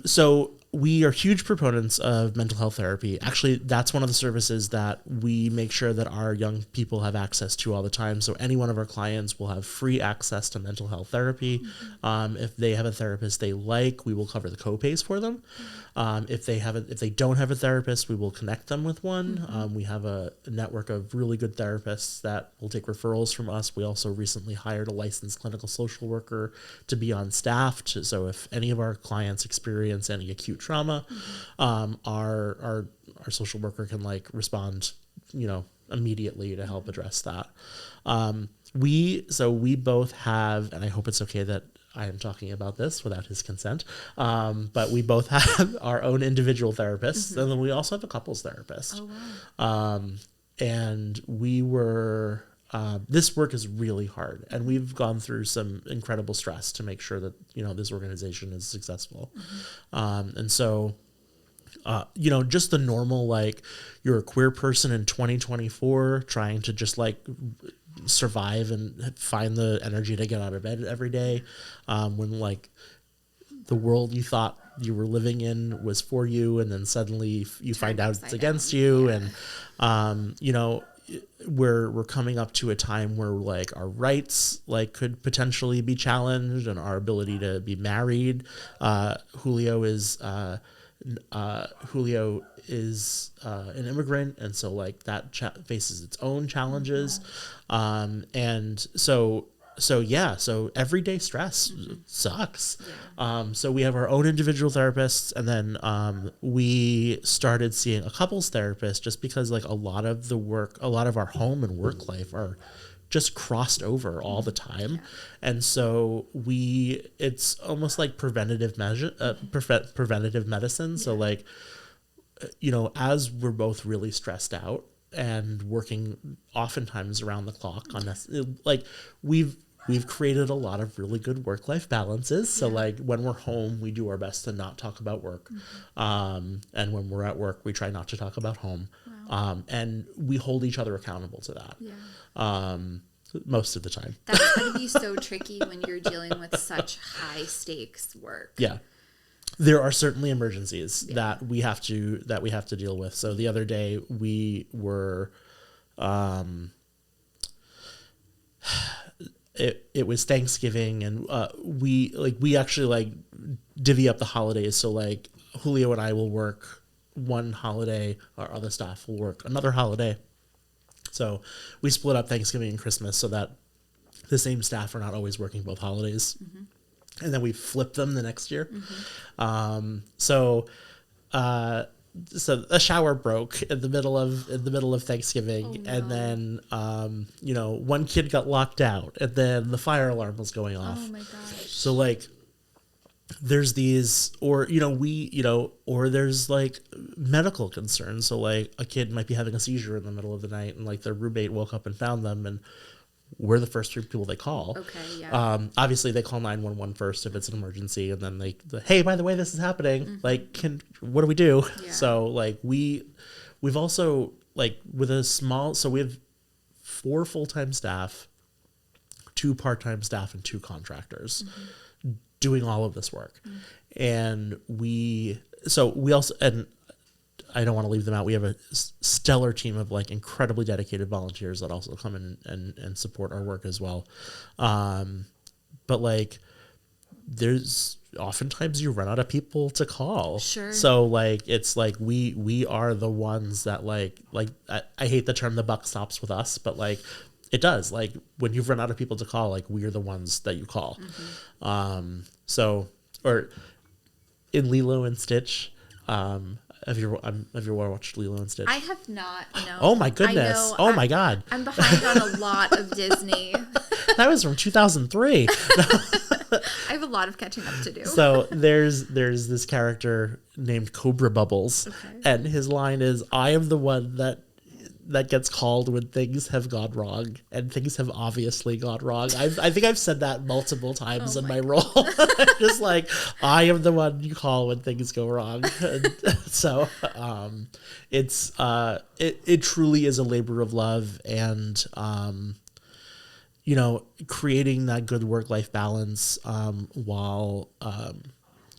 So we are huge proponents of mental health therapy. Actually, that's one of the services that we make sure that our young people have access to all the time. So any one of our clients will have free access to mental health therapy. If they have a therapist they like, we will cover the copays for them. If they don't have a therapist, we will connect them with one. We have a network of really good therapists that will take referrals from us. We also recently hired a licensed clinical social worker to be on staff. So if any of our clients experience any acute trauma, our social worker can like respond, immediately to help address that. We both have, and I hope it's okay that I am talking about this without his consent, but we both have our own individual therapists, and then we also have a couples therapist. Oh, wow. And we were, this work is really hard, and we've gone through some incredible stress to make sure that, this organization is successful. And so, just the normal, like, you're a queer person in 2024 trying to just like survive and find the energy to get out of bed every day, when like the world you thought you were living in was for you, and then suddenly you find out it's against you. And we're coming up to a time where like our rights like could potentially be challenged, and our ability to be married. Julio is an immigrant, and so like that faces its own challenges. And so everyday stress sucks. So we have our own individual therapists, and then we started seeing a couples therapist just because like a lot of our home and work life are just crossed over all the time. And so it's almost like preventative medicine. So like, as we're both really stressed out and working oftentimes around the clock on this, like we've created a lot of really good work-life balances. So like when we're home, we do our best to not talk about work. And when we're at work, we try not to talk about home. Wow. And we hold each other accountable to that. Most of the time. That's going to be so tricky when you're dealing with such high stakes work. Yeah. There are certainly emergencies that we have to deal with. So the other day we were, it was Thanksgiving, and we actually like divvy up the holidays. So like Julio and I will work one holiday, our other staff will work another holiday. So we split up Thanksgiving and Christmas so that the same staff are not always working both holidays. And then we flip them the next year. So a shower broke in the middle of Thanksgiving. And then, one kid got locked out, and then the fire alarm was going off. Oh my gosh. So like, there's these, or there's like medical concerns. So like a kid might be having a seizure in the middle of the night, and like their roommate woke up and found them, and we're the first three people they call. Okay, yeah. Obviously they call 911 first if it's an emergency, and then hey, by the way, this is happening. Like, what do we do? Yeah. So like we've also like so we have 4 full-time staff, 2 part-time staff, and 2 contractors doing all of this work. And we also, and I don't want to leave them out, we have a stellar team of like incredibly dedicated volunteers that also come in and support our work as well. But like, there's oftentimes you run out of people to call. Sure. So like, it's like we are the ones that like I hate the term the buck stops with us, but like it does. Like when you've run out of people to call, like we're the ones that you call. Or in Lilo and Stitch, have you watched Lilo and Stitch? I have not. No. Oh my goodness! Oh my God! I'm behind on a lot of Disney. That was from 2003. I have a lot of catching up to do. So there's this character named Cobra Bubbles, and his line is, "I am the one that gets called when things have gone wrong, and things have obviously gone wrong." I think I've said that multiple times in my role. Just like, I am the one you call when things go wrong. And so it truly is a labor of love, and creating that good work-life balance while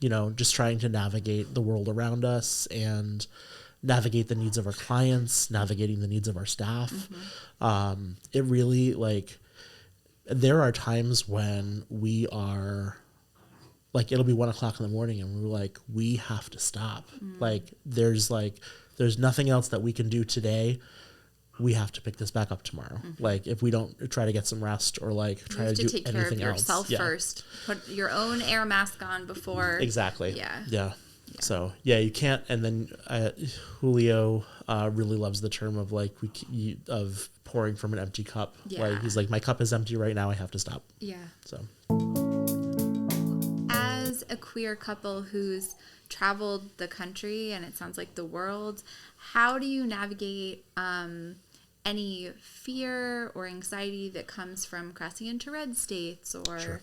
just trying to navigate the world around us and navigate the needs of our clients, navigating the needs of our staff. It really, like, there are times when we are, like, it'll be 1 o'clock in the morning and we're like, we have to stop. Like, there's nothing else that we can do today. We have to pick this back up tomorrow. Like, if we don't try to get some rest or like try to do take anything care of else. yourself first. Put your own air mask on before. Exactly. Yeah. So you can't. And then Julio really loves the term of like of pouring from an empty cup. Yeah. Like, he's like, my cup is empty right now. I have to stop. Yeah. So, as a queer couple who's traveled the country and it sounds like the world, how do you navigate any fear or anxiety that comes from crossing into red states or? Sure.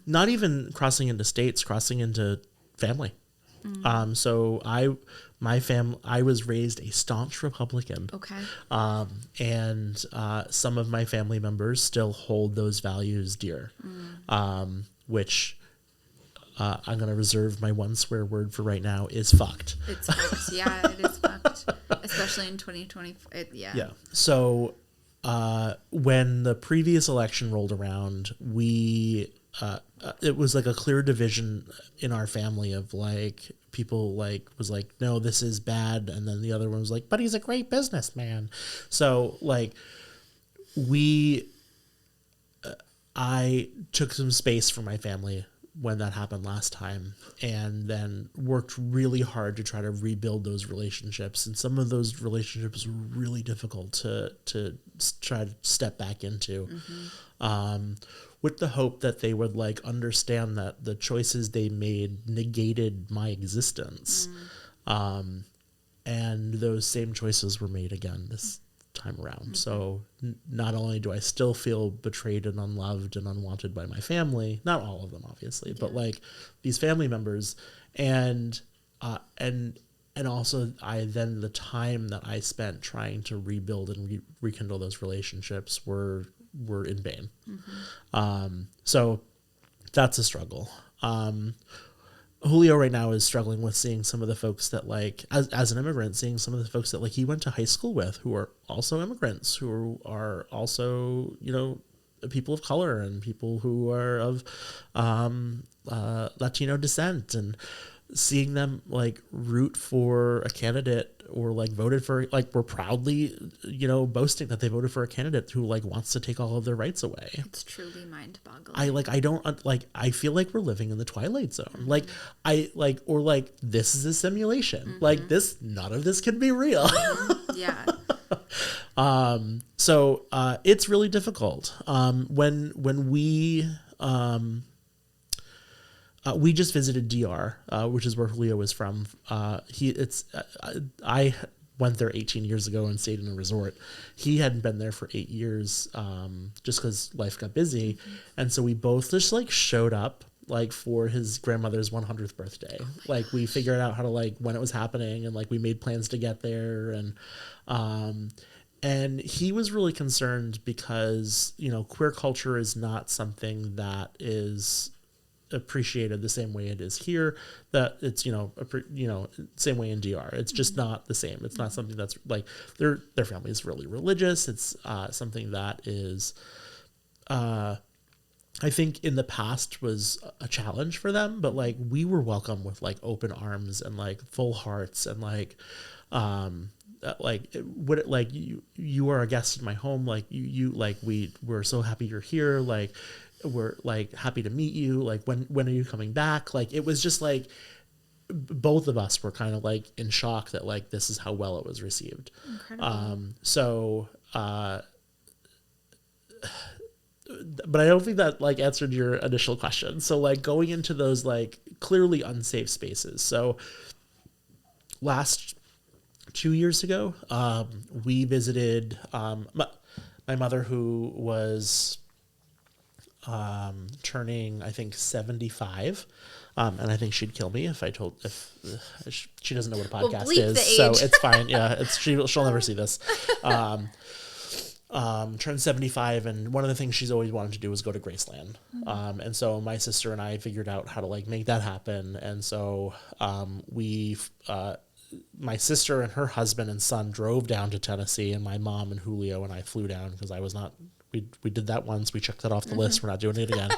Not even crossing into states, crossing into family. So I was raised a staunch Republican. Okay. And some of my family members still hold those values dear, which I'm going to reserve my one swear word for right now is fucked. It's fucked. Yeah, it is fucked. Especially in 2020. Yeah. So when the previous election rolled around, it was like a clear division in our family of like people like was like, no, this is bad. And then the other one was like, but he's a great businessman. So like I took some space from my family when that happened last time, and then worked really hard to try to rebuild those relationships. And some of those relationships were really difficult to try to step back into, with the hope that they would like understand that the choices they made negated my existence. And those same choices were made again this time around. So not only do I still feel betrayed and unloved and unwanted by my family, not all of them obviously, but like these family members, and also the time that I spent trying to rebuild and rekindle those relationships were in vain. So that's a struggle. Julio right now is struggling with seeing some of the folks that like, as an immigrant, seeing some of the folks that like he went to high school with who are also immigrants, who are also, people of color and people who are of Latino descent, and seeing them like root for a candidate or like voted for, like, we're proudly, boasting that they voted for a candidate who like wants to take all of their rights away. It's truly mind-boggling. I feel like we're living in the Twilight Zone. This is a simulation. Like none of this can be real. Yeah. So it's really difficult. When we just visited DR, which is where Julio is from. I went there 18 years ago and stayed in a resort. He hadn't been there for 8 years, just because life got busy. And so we both just like showed up like for his grandmother's 100th birthday. Like we figured out how to like when it was happening, and like we made plans to get there. And he was really concerned because, queer culture is not something that is appreciated the same way it is here, that it's same way in DR. It's just not the same. It's not something that's like their family is really religious. It's something that is I think in the past was a challenge for them, but like we were welcome with like open arms and like full hearts, and like you are a guest in my home, like you like we're so happy you're here, like we're like happy to meet you, like when are you coming back? Like it was just like both of us were kind of like in shock that like this is how well it was received. Incredible. But I don't think that like answered your initial question. So like going into those like clearly unsafe spaces. So last 2 years ago, we visited my mother, who was turning, I think, 75. And I think she'd kill me if she doesn't know what a podcast is. So it's fine. Yeah, she'll never see this. turned 75, and one of the things she's always wanted to do was go to Graceland. And so my sister and I figured out how to like make that happen. And so my sister and her husband and son drove down to Tennessee, and my mom and Julio and I flew down because I was not. We did that once. We checked that off the list. We're not doing it again.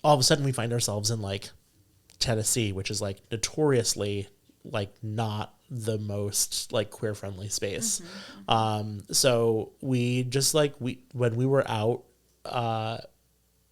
All of a sudden we find ourselves in like Tennessee, which is like notoriously like not the most like queer friendly space. So we just like when we were out,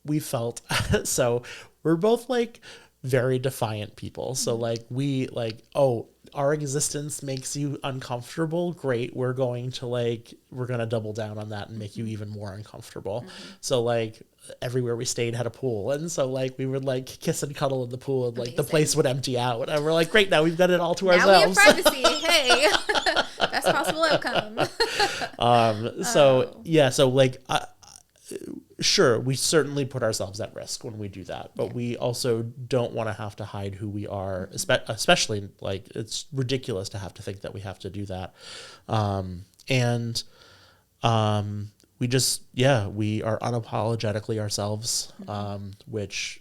we felt so we're both like very defiant people. So like we like, oh, our existence makes you uncomfortable. Great. We're going to double down on that and make you even more uncomfortable. So like everywhere we stayed had a pool. And so like we would like kiss and cuddle in the pool and like the place would empty out. And we're like, great, now we've got it all to ourselves. Now we have privacy. Hey, best possible outcome. So like, sure, we certainly put ourselves at risk when we do that, but we also don't want to have to hide who we are, especially like it's ridiculous to have to think that we have to do that. We just, we are unapologetically ourselves, which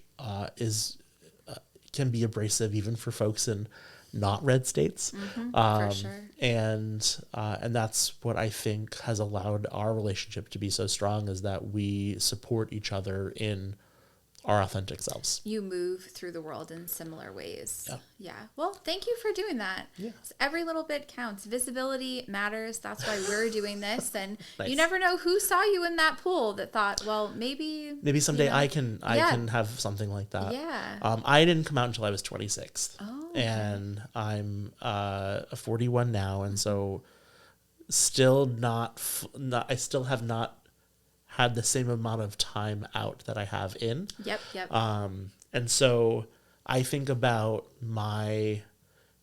can be abrasive even for folks in not red states. For sure. And that's what I think has allowed our relationship to be so strong, is that we support each other in our authentic selves. You move through the world in similar ways. Yeah. Well, thank you for doing that. Yeah. Every little bit counts. Visibility matters. That's why we're doing this. And Nice. You never know who saw you in that pool that thought, well, maybe someday I can have something like that. Yeah. I didn't come out until I was 26. Oh, okay. And I'm 41 now, and so still I still have not had the same amount of time out that I have in. Yep. And so I think about my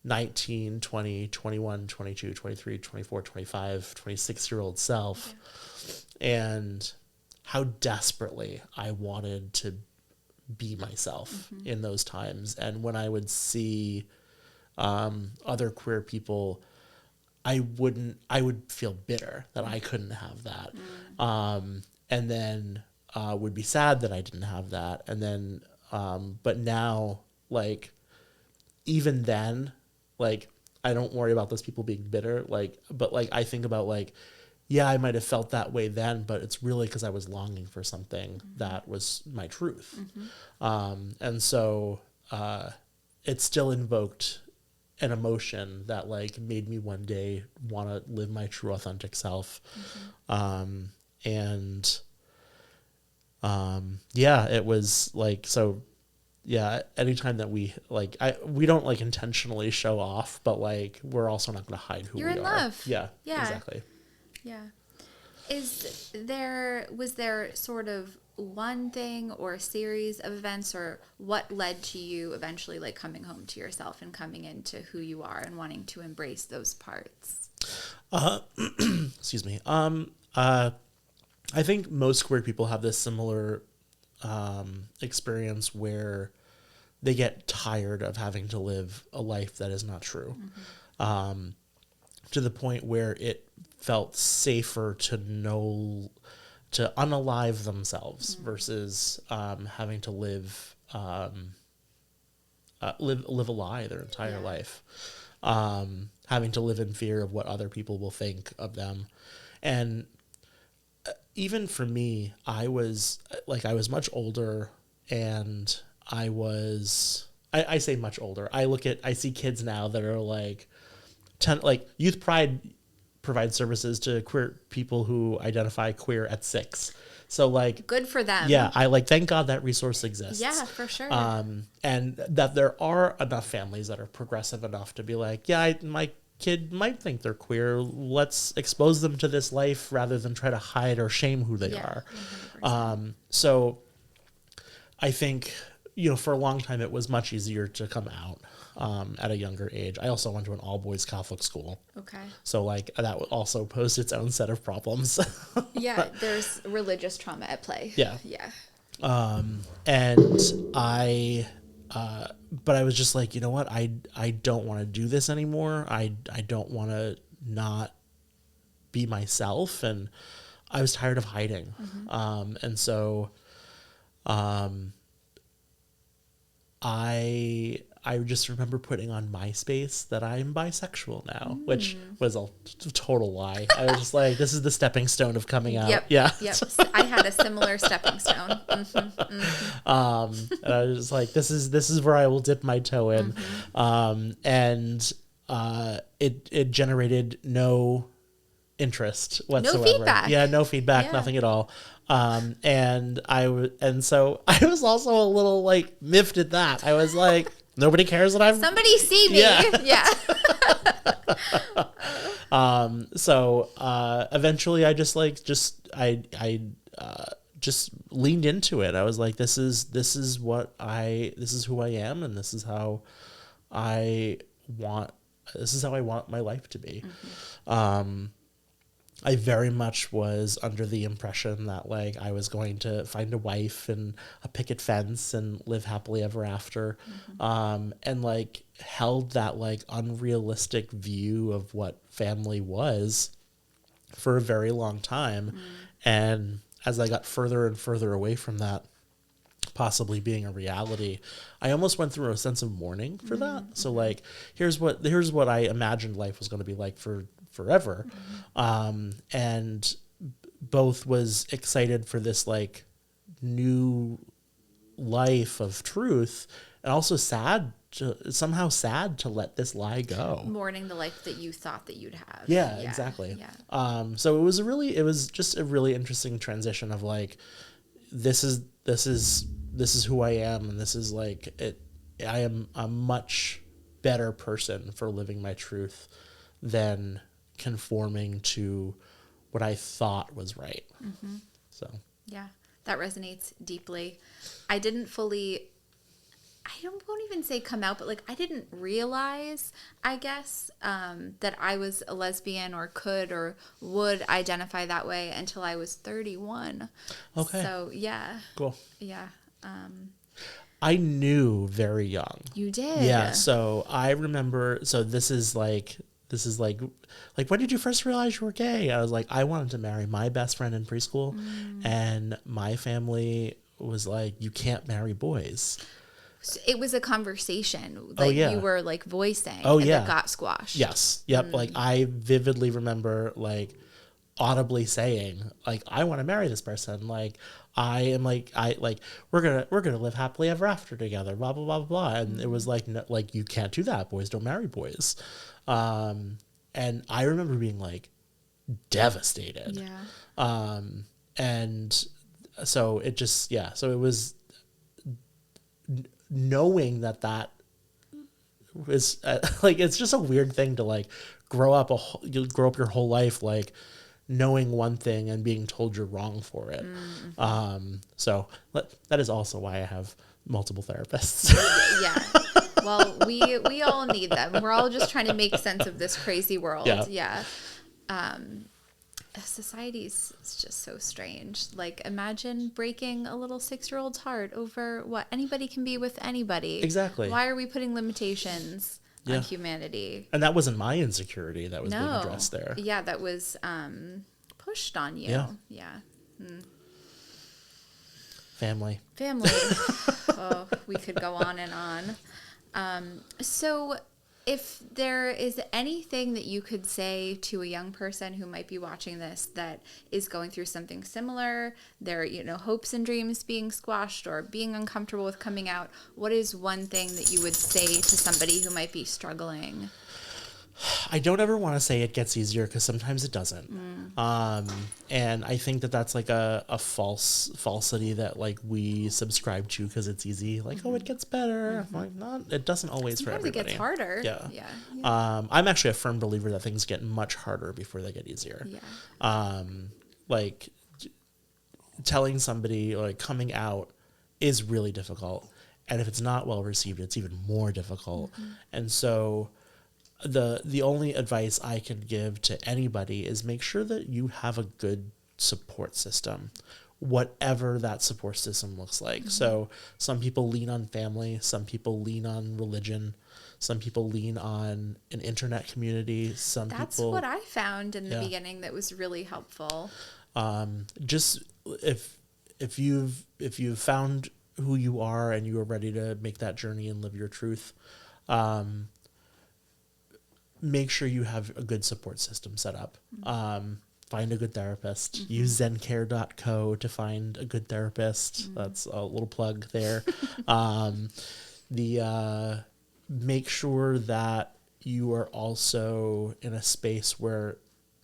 19, 20, 21, 22, 23, 24, 25, 26-year-old self, and how desperately I wanted to be myself in those times. And when I would see other queer people, I would feel bitter that I couldn't have that. And then would be sad that I didn't have that. And then, but now, like, even then, like, I don't worry about those people being bitter. Like, but like, I think about like, yeah, I might have felt that way then, but it's really because I was longing for something that was my truth. And so it still invoked an emotion that like made me one day want to live my true authentic self. It was like, so yeah, anytime that we like, we don't like intentionally show off, but like, we're also not going to hide who You're we in are. love. Yeah, Yeah. exactly. Yeah. Was there sort of one thing or a series of events, or what led to you eventually like coming home to yourself and coming into who you are and wanting to embrace those parts? Excuse me. I think most queer people have this similar experience where they get tired of having to live a life that is not true, to the point where it felt safer to unalive themselves versus having to live a lie their entire life, having to live in fear of what other people will think of them. And even for me, I was much older, and I say much older. I see kids now that are like 10, like Youth Pride provides services to queer people who identify queer at 6. So like, good for them. Yeah. I like, thank God that resource exists. Yeah, for sure. And that there are enough families that are progressive enough to be like, yeah, my kid might think they're queer. Let's expose them to this life rather than try to hide or shame who they are. 100%. So I think, for a long time, it was much easier to come out at a younger age. I also went to an all-boys Catholic school. Okay. So, like, that also posed its own set of problems. Yeah, there's religious trauma at play. Yeah. Yeah. And I but I was just like, you know what? I don't want to do this anymore. I don't want to not be myself. And I was tired of hiding. And so I just remember putting on MySpace that I'm bisexual now, which was a total lie. I was just like, this is the stepping stone of coming out. Yep. Yeah. Yep. I had a similar stepping stone. And I was just like, this is where I will dip my toe in. And it generated no interest whatsoever. No feedback. Yeah, no feedback, Yeah. nothing at all. And so I was also a little like miffed at that. I was like, nobody cares that I'm Somebody see me. Yeah. Yeah. So eventually I just leaned into it. I was like, this is who I am, and this is how I want my life to be. I very much was under the impression that like I was going to find a wife and a picket fence and live happily ever after. And like held that like unrealistic view of what family was for a very long time. And as I got further and further away from that possibly being a reality, I almost went through a sense of mourning for that. So like, here's what I imagined life was going to be like for forever. And both was excited for this like new life of truth, and also somehow sad to let this lie go. Mourning the life that you thought that you'd have. Yeah, exactly. Yeah. So it was just a really interesting transition of like, this is who I am, and this is like it. I am a much better person for living my truth than conforming to what I thought was right. So yeah, that resonates deeply. I won't even say come out, but like I didn't realize, I guess, that I was a lesbian or could or would identify that way until I was 31. Okay. So yeah. Cool. Yeah. I knew very young. You did. Yeah. So I remember. So this is like when did you first realize you were gay? I was like, I wanted to marry my best friend in preschool, and my family was like, you can't marry boys. So it was a conversation that you were like voicing. That got squashed. Yes. Yep. Like I vividly remember like audibly saying like, I want to marry this person. Like we're gonna live happily ever after together. Blah blah blah blah blah. And it was like, no, like you can't do that. Boys don't marry boys. And I remember being like devastated. Yeah. And so it just, so it was knowing that was like, it's just a weird thing to like grow up your whole life, like knowing one thing and being told you're wrong for it. So that is also why I have multiple therapists. Yeah. Well, we all need them. We're all just trying to make sense of this crazy world. Yeah. Society's just so strange. Like, imagine breaking a little 6-year-old's heart over what anybody can be with anybody. Exactly. Why are we putting limitations on humanity? And that wasn't my insecurity that was being addressed there. Yeah, that was pushed on you. Yeah. Family. Oh, we could go on and on. So if there is anything that you could say to a young person who might be watching this that is going through something similar, their hopes and dreams being squashed or being uncomfortable with coming out, what is one thing that you would say to somebody who might be struggling? I don't ever want to say it gets easier, because sometimes it doesn't. And I think that's like a falsity that like we subscribe to because it's easy. Like, oh, it gets better. Like, not, it doesn't always Sometimes for everybody. It gets harder. Yeah. I'm actually a firm believer that things get much harder before they get easier. Like telling somebody, like coming out is really difficult. And if it's not well received, it's even more difficult. And so the only advice I can give to anybody is make sure that you have a good support system, whatever that support system looks like. So some people lean on family, some people lean on religion, some people lean on an internet community. That's what I found in the beginning that was really helpful. Just if you've found who you are and you are ready to make that journey and live your truth, make sure you have a good support system set up. Find a good therapist. Use zencare.co to find a good therapist. That's a little plug there. Make sure that you are also in a space where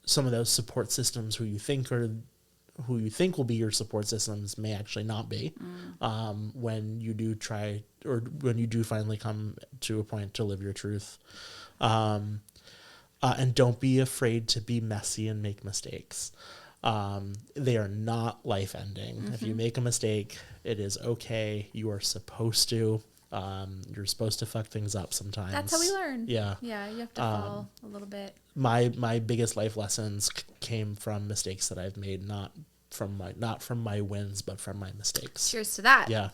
some of those support systems who you think will be your support systems may actually not be, when you do try, or when you do finally come to a point to live your truth. And don't be afraid to be messy and make mistakes. They are not life-ending. If you make a mistake, it is okay. You are supposed to. You're supposed to fuck things up sometimes. That's how we learn. Yeah. Yeah, you have to fall a little bit. My biggest life lessons came from mistakes that I've made, not from my wins, but from my mistakes. Cheers to that. Yeah.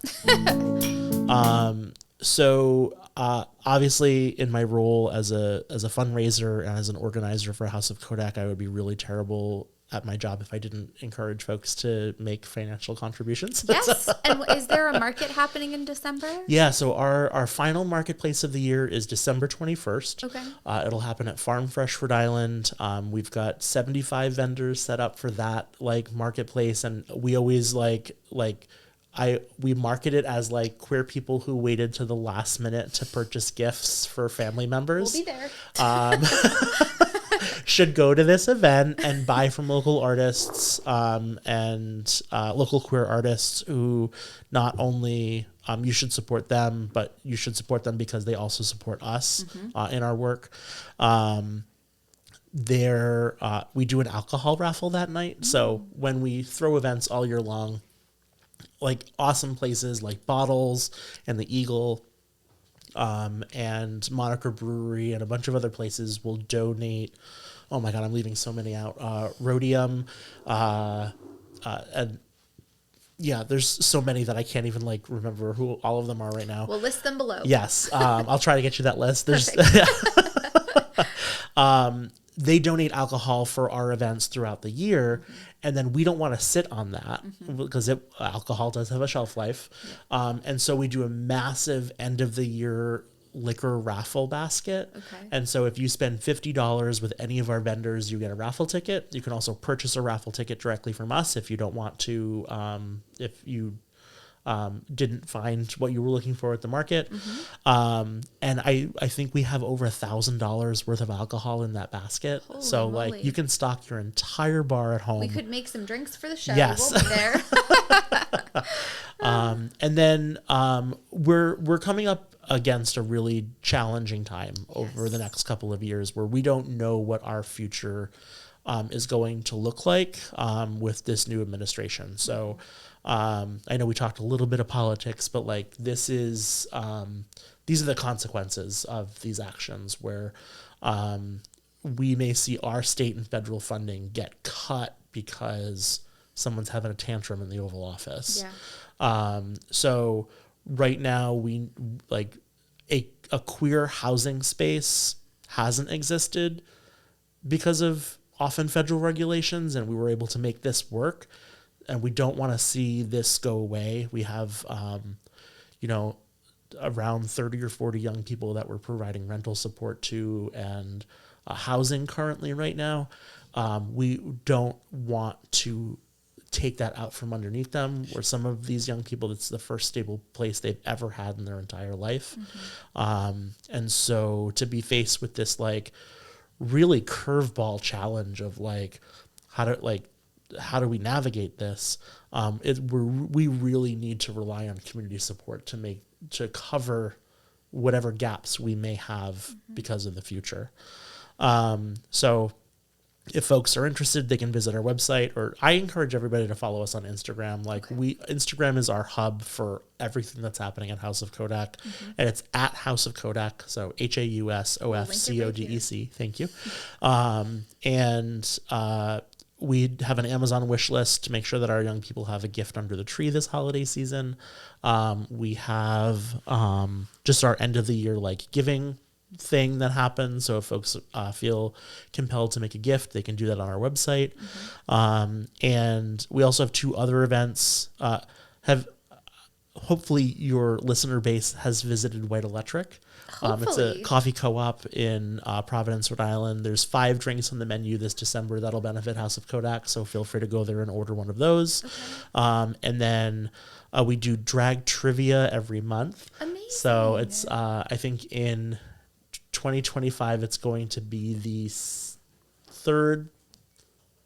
So obviously, in my role as a fundraiser and as an organizer for House of Codec, I would be really terrible at my job if I didn't encourage folks to make financial contributions. Yes. And is there a market happening in December? Yeah. So our final marketplace of the year is December 21st. Okay. It'll happen at Farm Fresh, Rhode Island. We've got 75 vendors set up for that marketplace, and we always we market it as queer people who waited to the last minute to purchase gifts for family members. We'll be there. Should go to this event and buy from local artists, and local queer artists who not only you should support them, but you should support them because they also support us in our work. We do an alcohol raffle that night. So when we throw events all year long, awesome places like Bottles and the Eagle, and Moniker Brewery and a bunch of other places will donate. Oh my God, I'm leaving so many out. Rhodium, and yeah, there's so many that I can't even remember who all of them are right now. We'll list them below. Yes, I'll try to get you that list. There's they donate alcohol for our events throughout the year, and then we don't want to sit on that because alcohol does have a shelf life. And so we do a massive end of the year liquor raffle basket. Okay. And so if you spend $50 with any of our vendors, you get a raffle ticket. You can also purchase a raffle ticket directly from us if you don't want to, if you didn't find what you were looking for at the market. And I think we have over $1,000 worth of alcohol in that basket. Holy so moly. You can stock your entire bar at home. We could make some drinks for the show. Yes. We'll be there. And then we're coming up against a really challenging time over the next couple of years where we don't know what our future is going to look like with this new administration. So I know we talked a little bit of politics, but these are the consequences of these actions where we may see our state and federal funding get cut because someone's having a tantrum in the Oval Office. Yeah. So right now we a queer housing space hasn't existed because of often federal regulations, and we were able to make this work, and we don't want to see this go away. We have around 30 or 40 young people that we're providing rental support to and housing currently right now. We don't want to take that out from underneath them, where some of these young people, it's the first stable place they've ever had in their entire life. And so to be faced with this really curveball challenge of how do we navigate this, we really need to rely on community support to cover whatever gaps we may have because of the future. So if folks are interested, they can visit our website, or I encourage everybody to follow us on Instagram. Instagram is our hub for everything that's happening at House of Codec, and it's at House of Codec. So HAUSOFCODEC. Thank you. And we have an Amazon wish list to make sure that our young people have a gift under the tree this holiday season. We have just our end of the year like giving thing that happens. So if folks feel compelled to make a gift, they can do that on our website. And we also have 2 other events. Hopefully your listener base has visited White Electric. It's a coffee co-op in Providence, Rhode Island. There's 5 drinks on the menu this December that'll benefit House of Codec, so feel free to go there and order one of those. Okay. And then we do drag trivia every month. Amazing. So it's I think in 2025 it's going to be the 3rd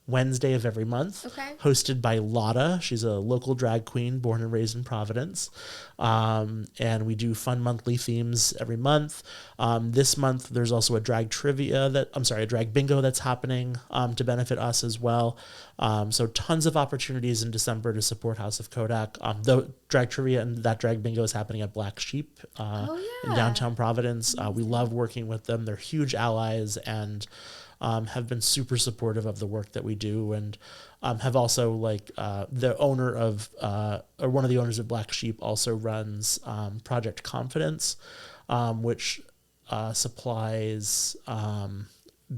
Wednesday of every month, hosted by Lotta. She's a local drag queen born and raised in Providence. And we do fun monthly themes every month. This month, there's also a drag bingo that's happening to benefit us as well. So tons of opportunities in December to support House of Codec. The drag trivia and that drag bingo is happening at Black Sheep in downtown Providence. We love working with them. They're huge allies and have been super supportive of the work that we do, and have also the owner of or one of the owners of Black Sheep also runs Project Confidence, which supplies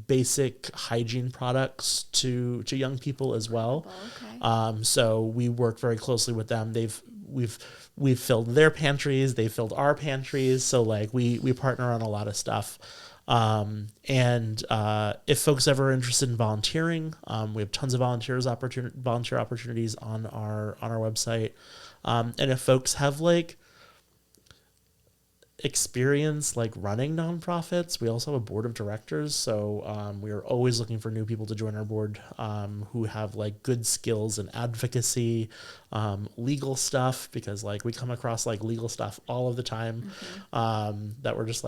basic hygiene products to young people as well. So we work very closely with them. We've filled their pantries, they've filled our pantries, so we partner on a lot of stuff. If folks ever are interested in volunteering, we have tons of volunteer opportunities on our website. And if folks have experience running nonprofits, we also have a board of directors. So we are always looking for new people to join our board who have good skills in advocacy, legal stuff, because we come across legal stuff all of the time that we're just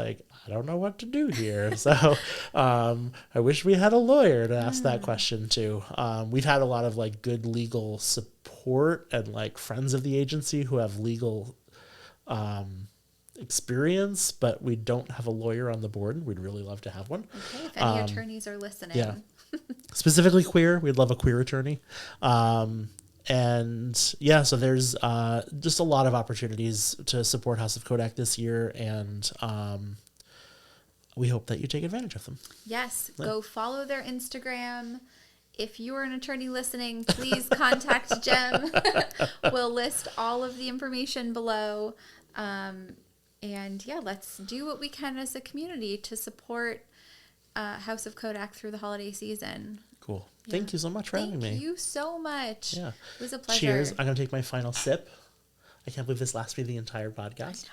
I don't know what to do here. So I wish we had a lawyer to ask that question to. We've had a lot of good legal support and friends of the agency who have legal experience, but we don't have a lawyer on the board. We'd really love to have one. Okay, if any attorneys are listening. Yeah. Specifically queer, we'd love a queer attorney. So there's just a lot of opportunities to support House of Codec this year, and we hope that you take advantage of them. Yes, go follow their Instagram. If you are an attorney listening, please contact Jem. We'll list all of the information below. Let's do what we can as a community to support House of Codec through the holiday season. Cool. Yeah. Thank you so much for having me. Thank you so much. Yeah. It was a pleasure. Cheers. I'm going to take my final sip. I can't believe this lasts me the entire podcast.